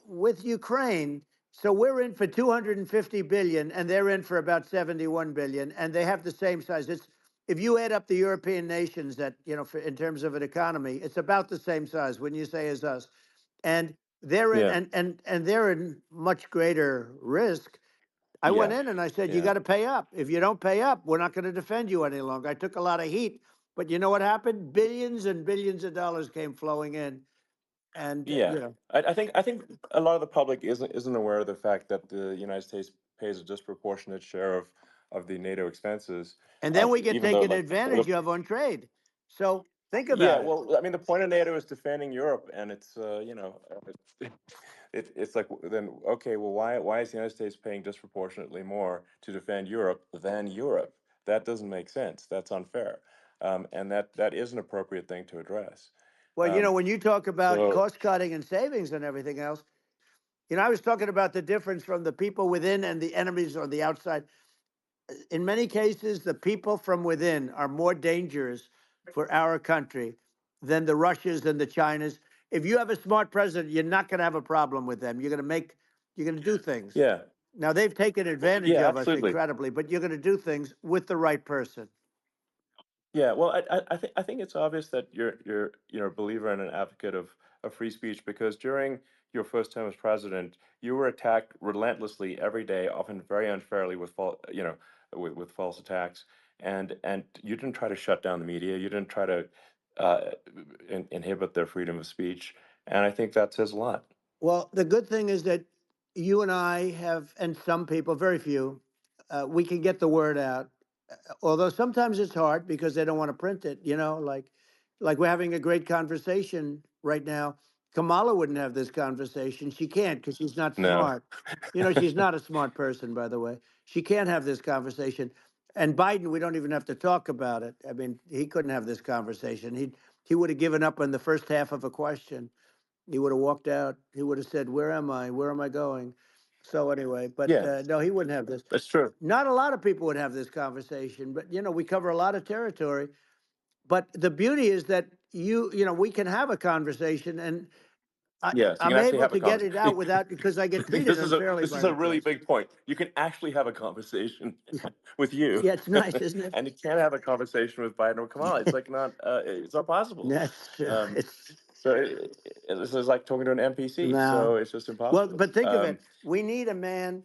with Ukraine. So we're in for 250 billion, and they're in for about 71 billion, and they have the same size. It's if you add up the European nations that in terms of an economy, it's about the same size. Wouldn't you say as us? And they're in,
Yeah,
and they're in much greater risk. I went
Yeah,
in and I said, you
yeah,
got to pay up. If you don't pay up, we're not going to defend you any longer. I took a lot of heat, but you know what happened? Billions and billions of dollars came flowing in. And,
yeah. I think a lot of the public isn't aware of the fact that the United States pays a disproportionate share of the NATO expenses.
and then we get
Even though
taken
like
advantage of on trade. So think
yeah,
about it.
well, I mean, the point of NATO is defending Europe, and it's it's like then okay, well, why is the United States paying disproportionately more to defend Europe than Europe? That doesn't make sense. That's unfair, and that is an appropriate thing to address.
Well,
Um,
when you talk about
so
cost cutting and savings and everything else, I was talking about the difference from the people within and the enemies on the outside. In many cases, the people from within are more dangerous for our country than the Russias and the Chinas. If you have a smart president, you're not going to have a problem with them. You're going to do things.
yeah,
Now they've taken advantage
yeah,
of us
absolutely.
incredibly, but you're going to do things with the right person.
Yeah, well, I think it's obvious that you're a believer and an advocate of free speech because during your first term as president, you were attacked relentlessly every day, often very unfairly with with false attacks, and you didn't try to shut down the media, you didn't try to uh, inhibit their freedom of speech, and I think that says a lot.
Well, the good thing is that you and I have, and some people, very few, we can get the word out. Although sometimes it's hard because they don't want to print it. Like we're having a great conversation right now. Kamala wouldn't have this conversation. She can't because she's not
No,
smart. She's not a smart person, by the way. She can't have this conversation. And Biden, we don't even have to talk about it. I mean, he couldn't have this conversation. He would have given up on the first half of a question. He would have walked out. He would have said, "Where am I? Where am I going?" So anyway, but
yeah,
no, he wouldn't have this.
that's true.
Not a lot of people would have this conversation, but we cover a lot of territory. But the beauty is that we can have a conversation, and
Yes, you can
I'm
actually
able
have a
to get it out
conversation.
without because I get treated
This is a
unfairly
this
by
is a
the
really
press.
big point. You can actually have a conversation with you,
Yeah, it's nice, isn't it?
and you can't have a conversation with Biden or Kamala. It's like not it's not possible.
That's true.
Um,
It's
so this is like talking to an NPC.
no.
So it's just
Well,
impossible.
but think of it. We need a man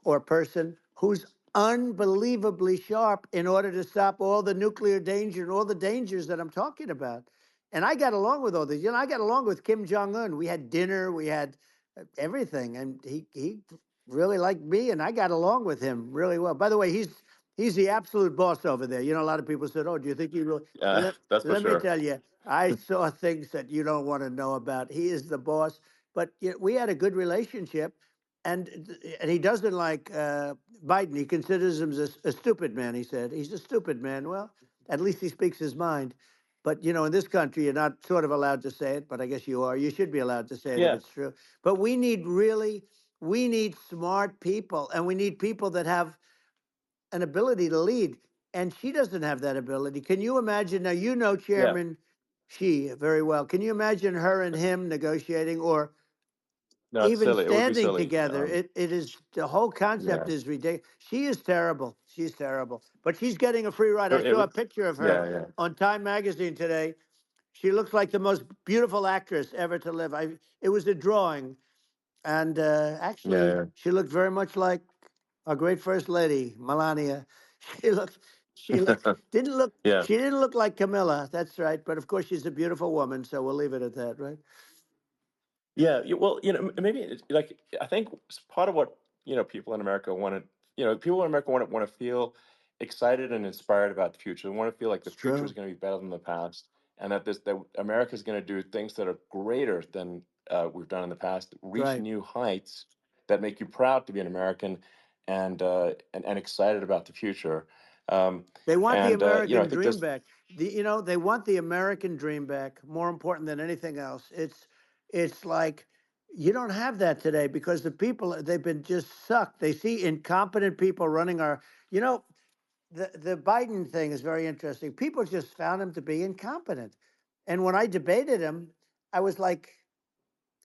or person who's unbelievably sharp in order to stop all the nuclear danger and all the dangers that I'm talking about. And I got along with all these. I got along with Kim Jong Un. We had dinner, we had everything, and he really liked me, and I got along with him really well. By the way, he's the absolute boss over there. A lot of people said, "Oh, do you think he really?"
That's for
Let me
sure.
tell you, I saw things that you don't want to know about. He is the boss. But we had a good relationship, and he doesn't like Biden. He considers him a stupid man. He said he's a stupid man. Well, at least he speaks his mind. But in this country, you're not sort of allowed to say it, but I guess you are. You should be allowed to say it if
Yeah,
it's true. But we need smart people, and we need people that have an ability to lead. And she doesn't have that ability. Can you imagine? Now,
yeah.
Chairman Xi very well. Can you imagine her and him negotiating or
No, it's
even
silly. It would be
standing
silly.
together? It is the whole
Yeah.
concept is ridiculous. She is terrible. She's terrible. But she's getting a free ride. I
It
saw a
would.
picture of her
Yeah, yeah,
on Time Magazine today. She looks like the most beautiful actress ever to live. It was a drawing, and
yeah,
actually,
yeah.
she looked very much like our great first lady, Melania. She looked, she looked, didn't look,
Yeah.
she didn't look like Camilla. That's right. But of course, she's a beautiful woman, so we'll leave it at that, right?
Yeah, well, maybe like I think part of what people in America want to, people in America want to feel excited and inspired about the future. They want to feel like the
It's
future is
true.
going to be better than the past, and that America is going to do things that are greater than we've done in the past, reach
Right.
new heights that make you proud to be an American, and excited about the future. Um,
They want the
I
American
think
dream
this,
back. They want the American dream back. More important than anything else. It's like you don't have that today because the people they've been just sucked. They see incompetent people running our. You know, the Biden thing is very interesting. People just found him to be incompetent, and when I debated him, I was like,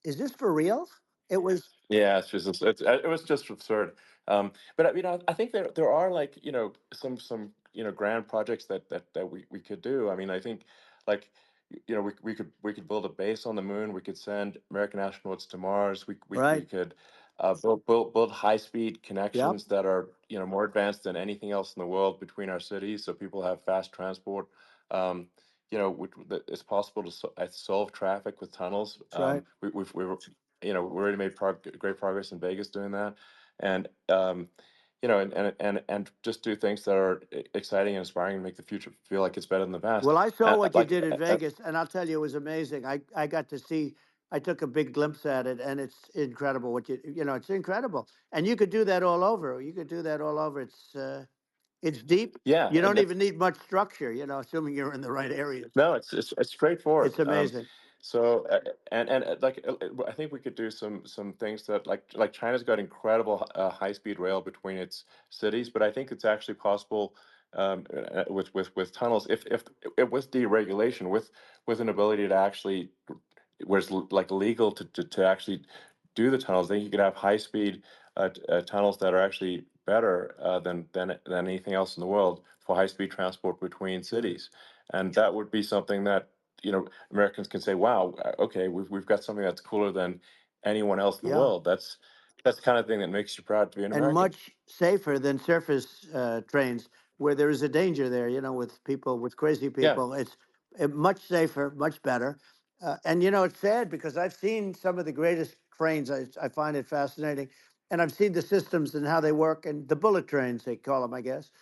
"Is this for real?" It was
yeah, it was just absurd. But I think there are like some grand projects that we could do. I mean, I think like we could build a base on the moon. We could send American astronauts to Mars. We
right.
could build high-speed
Yep.
connections that are, more advanced than anything else in the world between our cities, so people have fast transport. Um, that it's possible to solve traffic with tunnels.
That's right.
We already made great progress in Vegas doing that, and and just do things that are exciting and inspiring and make the future feel like it's better than the past.
Well, I saw
And
what you
like,
did in Vegas, and I'll tell you, it was amazing. I got to see. I took a big glimpse at it, and it's incredible. It's incredible, and you could do that all over. You could do that all over. It's deep.
yeah,
You
and
don't
that's
even need much structure. Assuming you're in the right areas.
no, it's
It's
straightforward.
amazing.
So I think we could do some things that like China's got incredible high speed rail between its cities, but I think it's actually possible with tunnels if with deregulation with an ability to actually where it's like legal to actually do the tunnels. Then you could have high speed tunnels that are actually better than anything else in the world for high speed transport between
Yeah.
cities, and that would be something that Americans can say, "Wow, okay, we've got something that's cooler than anyone else in the
Yeah.
world." That's the kind of thing that makes you proud to be an
And
American.
much safer than surface trains, where there is a danger there. With people, with crazy
Yeah,
people, it's much safer, much better. And it's sad because I've seen some of the greatest trains. I find it fascinating, and I've seen the systems and how they work, and the bullet trains they call them, I guess.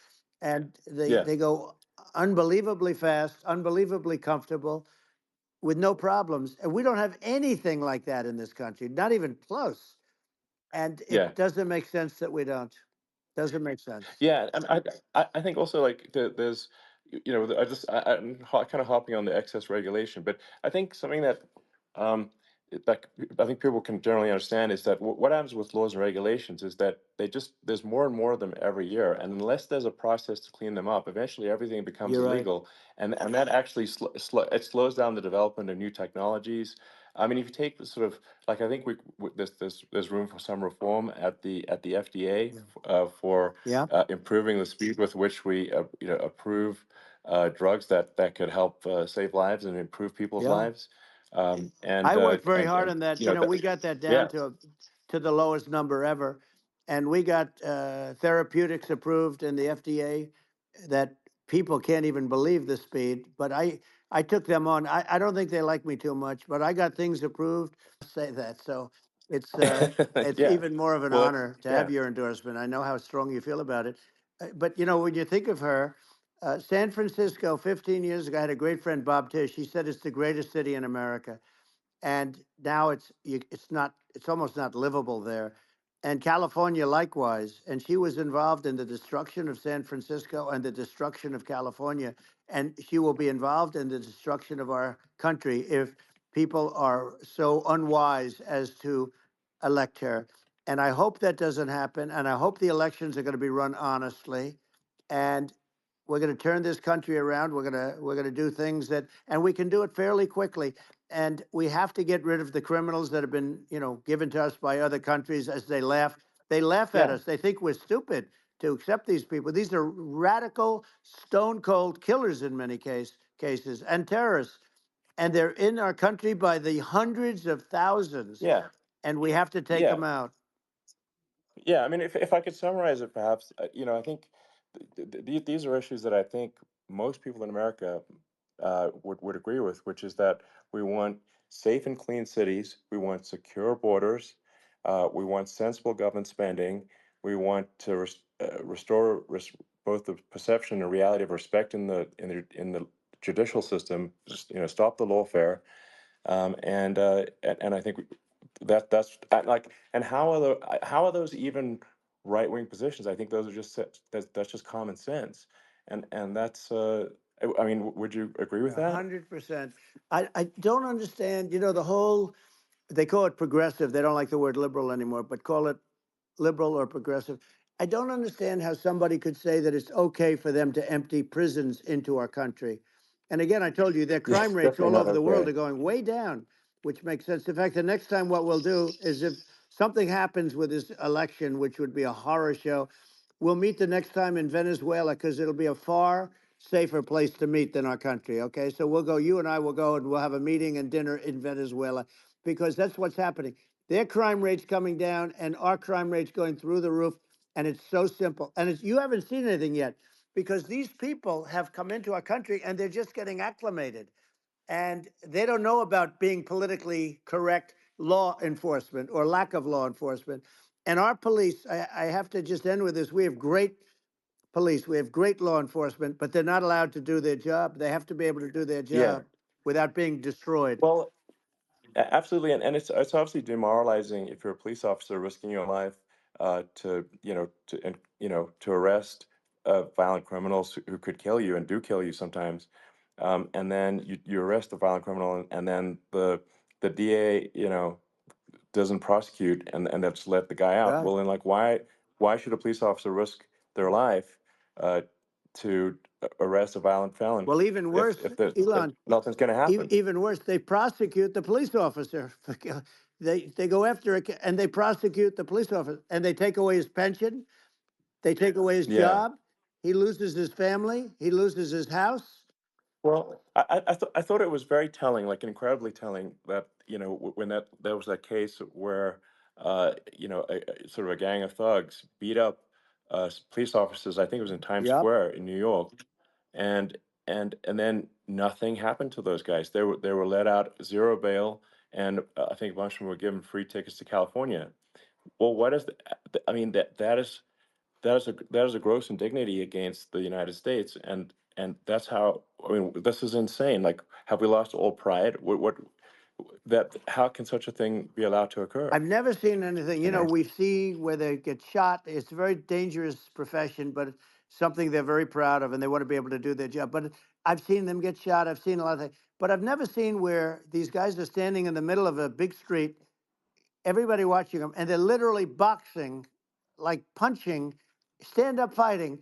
And they
yeah,
they go unbelievably fast, unbelievably comfortable, with no problems. And we don't have anything like that in this country, not even close. And
yeah.
it doesn't make sense that we don't. Doesn't make sense.
Yeah, and I think also like there's I'm kind of hopping on the excess regulation, but I think something that um like I think people can generally understand is that what happens with laws and regulations is that there's more and more of them every year, and unless there's a process to clean them up, eventually everything becomes
You're right.
illegal, and that actually it slows down the development of new technologies. I mean, if you take the sort of like I think there's room for some reform at the FDA
Yeah.
for
Yeah.
improving the speed with which we approve drugs that could help save lives and improve people's
Yeah.
lives.
I worked very hard
And
on that.
that,
We got that down
yeah,
to the lowest number ever, and we got therapeutics approved in the FDA that people can't even believe the speed. But I took them on. I don't think they like me too much, but I got things approved. Say that. So it's
yeah.
even more of an
Well, that's
honor to have
yeah,
your endorsement. I know how strong you feel about it. But when you think of her, San Francisco, 15 years ago, I had a great friend, Bob Tish. He said it's the greatest city in America, and now it's not, it's almost not livable there. And California likewise. And she was involved in the destruction of San Francisco and the destruction of California, and she will be involved in the destruction of our country if people are so unwise as to elect her. And I hope that doesn't happen, and I hope the elections are going to be run honestly, and we're going to turn this country around. We're going to do things that, and we can do it fairly quickly. And we have to get rid of the criminals that have been, given to us by other countries as they laugh. They laugh at
yeah,
us. They think we're stupid to accept these people. These are radical, stone cold killers in many cases, and terrorists. And they're in our country by the hundreds of thousands,
yeah,
and we have to take
yeah.
them out.
Yeah, I mean, if I could summarize it, perhaps, I think these are issues that I think most people in America would agree with, which is that we want safe and clean cities, we want secure borders, we want sensible government spending, we want to restore both the perception and reality of respect in the judicial system, just stop the lawfare, and I think that's like, and how are those even right wing positions? I think those are that's just common sense, and that's I mean, would you agree with
A
that?
100%. I don't understand, the whole, they call it progressive. They don't like the word liberal anymore, but call it liberal or progressive. I don't understand how somebody could say that it's okay for them to empty prisons into our country. And again, I told you their
Yeah,
crime rates
definitely
all
not
over the world
okay.
are going way down, which makes sense. In fact, the next time what we'll do is, if something happens with this election, which would be a horror show, we'll meet the next time in Venezuela, because it'll be a far safer place to meet than our country. Okay. So we'll go, you and I will go, and we'll have a meeting and dinner in Venezuela. because that's what's happening. Their crime rate's coming down, and our crime rate's going through the roof. And it's so simple. And you haven't seen anything yet because these people have come into our country and they're just getting acclimated, and they don't know about being politically correct law enforcement or lack of law enforcement. And our police, I have to just end with this. We have great police, we have great law enforcement, but they're not allowed to do their job. They have to be able to do their
Yeah.
job without being destroyed.
Well, absolutely, and it's obviously demoralizing if you're a police officer risking your life to to arrest violent criminals who could kill you and do kill you sometimes, and then you arrest the violent criminal and then the DA doesn't prosecute and that's let the guy out.
Yeah.
Well, then like why should a police officer risk their life uh, to arrest a violent felon
Well, even worse,
if
Elon,
nothing's going to happen?
even worse, they prosecute the police officer. They go after it and they prosecute the police officer and they take away his pension. They take away his
Yeah.
job. He loses his family. He loses his house.
Well, I thought it was very telling, like incredibly telling, that when there was that case where sort of a gang of thugs beat up police officers. I think it was in Times
Yep.
Square in New York, and and then nothing happened to those guys. They were let out, zero bail, and I think a bunch of them were given free tickets to California. Well, what is I mean that is a gross indignity against the United States, and that's how I mean this is insane. Like, have we lost all pride? What that how can such a thing be allowed to occur?
I've never seen anything.
You know?
We see where they get shot. It's a very dangerous profession, but it's something they're very proud of, and they want to be able to do their job. But I've seen them get shot. I've seen a lot of things, but I've never seen where these guys are standing in the middle of a big street, everybody watching them, and they're literally boxing, like punching, stand up fighting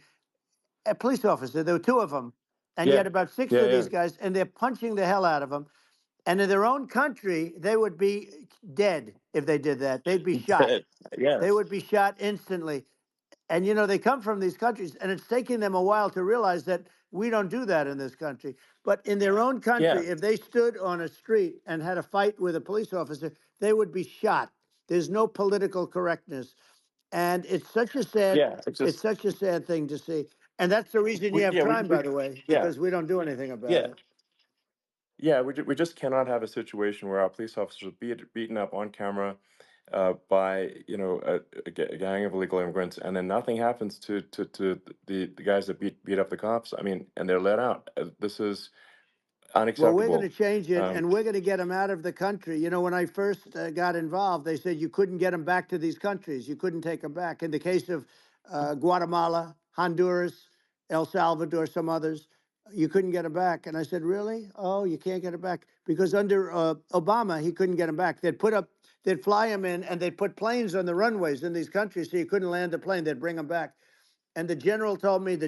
a police officer. There were two of them, and you
Yeah,
had about six
yeah,
of
yeah.
these guys, and they're punching the hell out of them. And in their own country, they would be dead if they did that. They'd be shot. They
Yes.
would be shot instantly. And they come from these countries, and it's taking them a while to realize that we don't do that in this country. But in their own
Yeah,
country, if they stood on a street and had a fight with a police officer, they would be shot. There's no political correctness, and
yeah.
it's such a sad thing to see. And that's the reason you
We
have
yeah
crime,
we
by the way,
yeah
because we don't do anything about
yeah
it.
yeah. We just cannot have a situation where our police officers are beaten up on camera by a gang of illegal immigrants, and then nothing happens to the guys that beat up the cops. I mean, and they're let out. This is
Well, we're going to
unacceptable.
change it,
Um,
and we're going to get them out of the country. When I first got involved, they said you couldn't get them back to these countries. You couldn't take them back. In the case of Guatemala, Honduras, El Salvador, some others, you couldn't get them back. And I said, really? Oh, you can't get them back because under Obama, he couldn't get them back. They'd fly them in, and they'd put planes on the runways in these countries, so you couldn't land a plane. They'd bring them back. And the generals told me,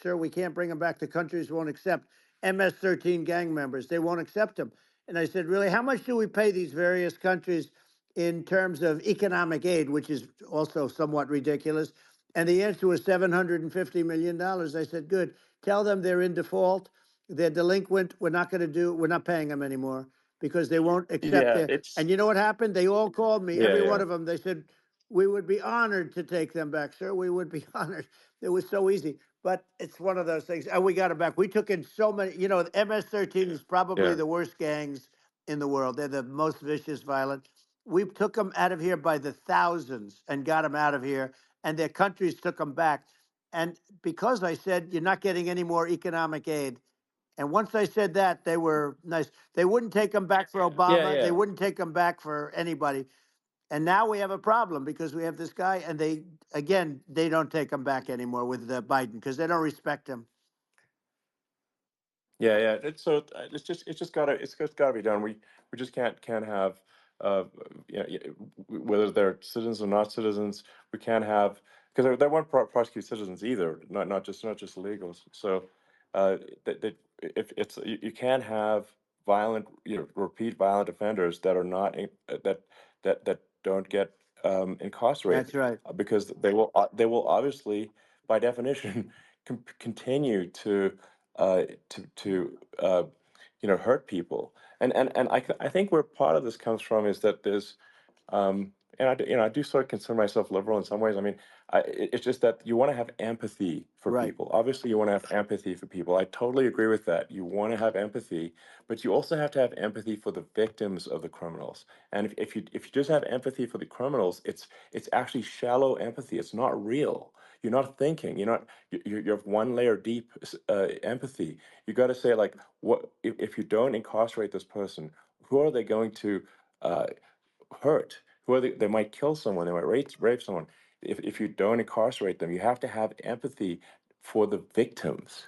sir, we can't bring them back. The countries won't accept MS-13 gang members. They won't accept them. And I said, really, how much do we pay these various countries in terms of economic aid, which is also somewhat ridiculous? And the answer was $750 million. I said, good. Tell them they're in default. They're delinquent. We're not paying them anymore because they won't accept
yeah,
their.
it's
And you know what happened? They all called me,
yeah,
every
yeah,
one of them. They said, we would be honored to take them back, sir. We would be honored. It was so easy. But it's one of those things. And we got them back. We took in so many, the MS-13 is probably
yeah,
the worst gangs in the world. They're the most vicious, violent. We took them out of here by the thousands and got them out of here. And their countries took them back. And because I said, you're not getting any more economic aid. And once I said that, they were nice. They wouldn't take them back for
yeah,
Obama. They
yeah.
wouldn't take them back for anybody. And now we have a problem because we have this guy, and they don't take him back anymore with Biden because they don't respect him.
Yeah, yeah. It's just gotta be done. We just can't have uh whether they're citizens or not citizens. We can't have because they won't prosecute citizens either. Not just illegals. So that if it's you can't have violent repeat violent offenders that are not that don't get
That's
incarcerated
right.
because they will obviously by definition continue to hurt people. I think where part of this comes from is that there's and I do sort of consider myself liberal in some ways. I mean, it's just that you want to have empathy for
Right.
people. Obviously, you want to have empathy for people. I totally agree with that. You want to have empathy, but you also have to have empathy for the victims of the criminals. And if you just have empathy for the criminals, it's actually shallow empathy. It's not real. You're not thinking. You're not. You have one layer deep empathy. You got to say like, what if you don't incarcerate this person? Who are they going to? Uh, Hurt, who are they might kill someone, they might rape someone. If you don't incarcerate them, you have to have empathy for the victims.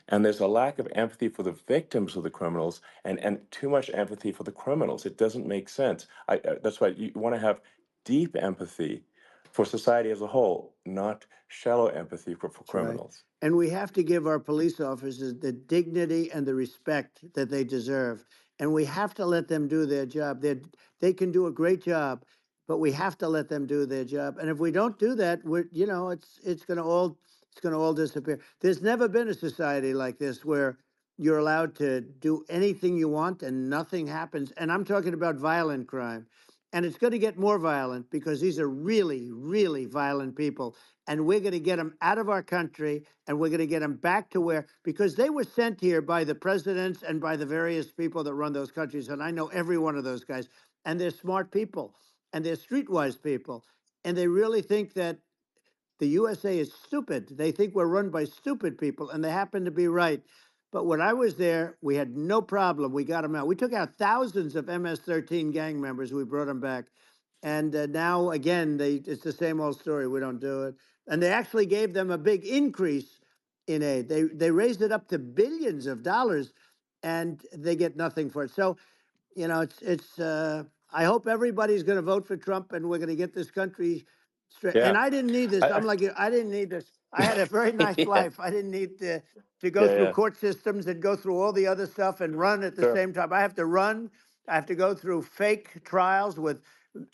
And there's a lack of empathy for the victims of the criminals and too much empathy for the criminals. It doesn't make sense. That's why you want to have deep empathy for society as a whole, not shallow empathy for
That's right.
criminals.
And we have to give our police officers the dignity and the respect that they deserve. And we have to let them do their job. They can do a great job, but we have to let them do their job. And if we don't do that, it's going to all disappear. There's never been a society like this where you're allowed to do anything you want and nothing happens. And I'm talking about violent crime. And it's going to get more violent because these are really, really violent people, and we're going to get them out of our country, and we're going to get them back to where, because they were sent here by the presidents and by the various people that run those countries, and I know every one of those guys, and they're smart people, and they're streetwise people, and they really think that the USA is stupid. They think we're run by stupid people, and they happen to be right. But when I was there, we had no problem. We got them out. We took out thousands of MS-13 gang members. We brought them back. And now, again, it's the same old story. We don't do it. And they actually gave them a big increase in aid. They raised it up to billions of dollars, and they get nothing for it. So it's. I hope everybody's going to vote for Trump, and we're going to get this country straight. And
Yeah.
I didn't need this.
I,
I'm like you. I didn't need this. I had a very nice
yeah.
life. I didn't need to go
Yeah.
through
Yeah.
court systems and go through all the other stuff and run at the
Sure.
same time. I have to run. I have to go through fake trials with,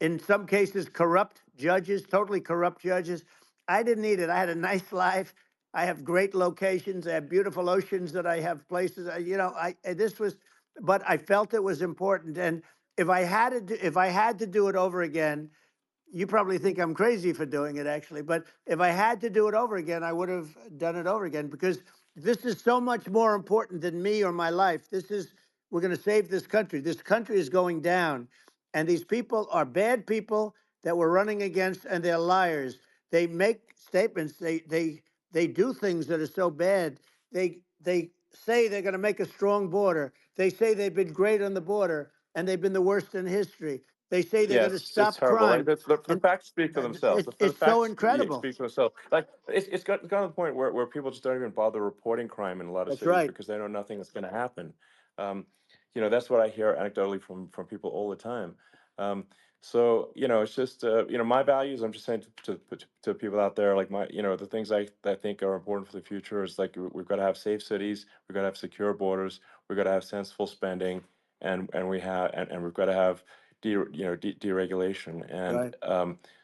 in some cases, corrupt judges, totally corrupt judges. I didn't need it. I had a nice life. I have great locations. I have beautiful oceans that I have places. This was, but I felt it was important. And if I had to do it over again, you probably think I'm crazy for doing it, actually. But if I had to do it over again, I would have done it over again, because this is so much more important than me or my life. We're going to save this country. This country is going down. And these people are bad people that we're running against, and they're liars. They make statements. They do things that are so bad. They say they're going to make a strong border. They say they've been great on the border, and they've been the worst in history. They say they're
Yeah,
going to
it's
stop
horrible. Like
crime,
the
and
facts speak for themselves. The
it's so
facts
incredible.
speak for themselves. Like it's gotten to the point where people just don't even bother reporting crime in a lot of
That's
cities
right.
because they know nothing is going to happen. Um, that's what I hear anecdotally from people all the time. So it's just my values. I'm just saying to people out there, like the things I think are important for the future is like we've got to have safe cities, we've got to have secure borders, we've got to have sensible spending, and we've got to have deregulation, and
Right.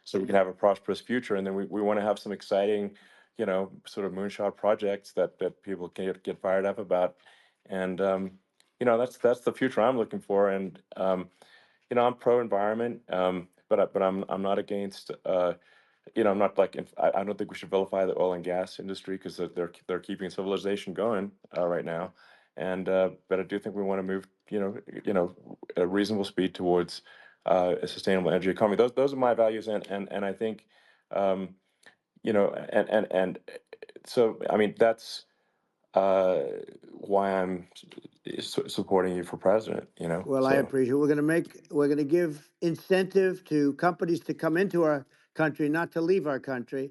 so we can have a prosperous future. And then we want to have some exciting, sort of moonshot projects that people can get fired up about. And that's the future I'm looking for. And I'm pro environment, but I'm not against. I'm not like I don't think we should vilify the oil and gas industry because they're keeping civilization going right now, and but I do think we want to move a reasonable speed towards a sustainable energy economy. Those are my values, and I think um, and so I mean that's uh, why I'm supporting you for president.
Well, I
So
appreciate it. We're going to give incentive to companies to come into our country, not to leave our country.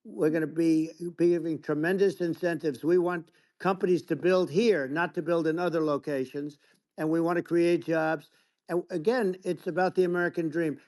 We're going to be giving tremendous incentives. We want companies to build here, not to build in other locations. And we want to create jobs. And again, it's about the American dream.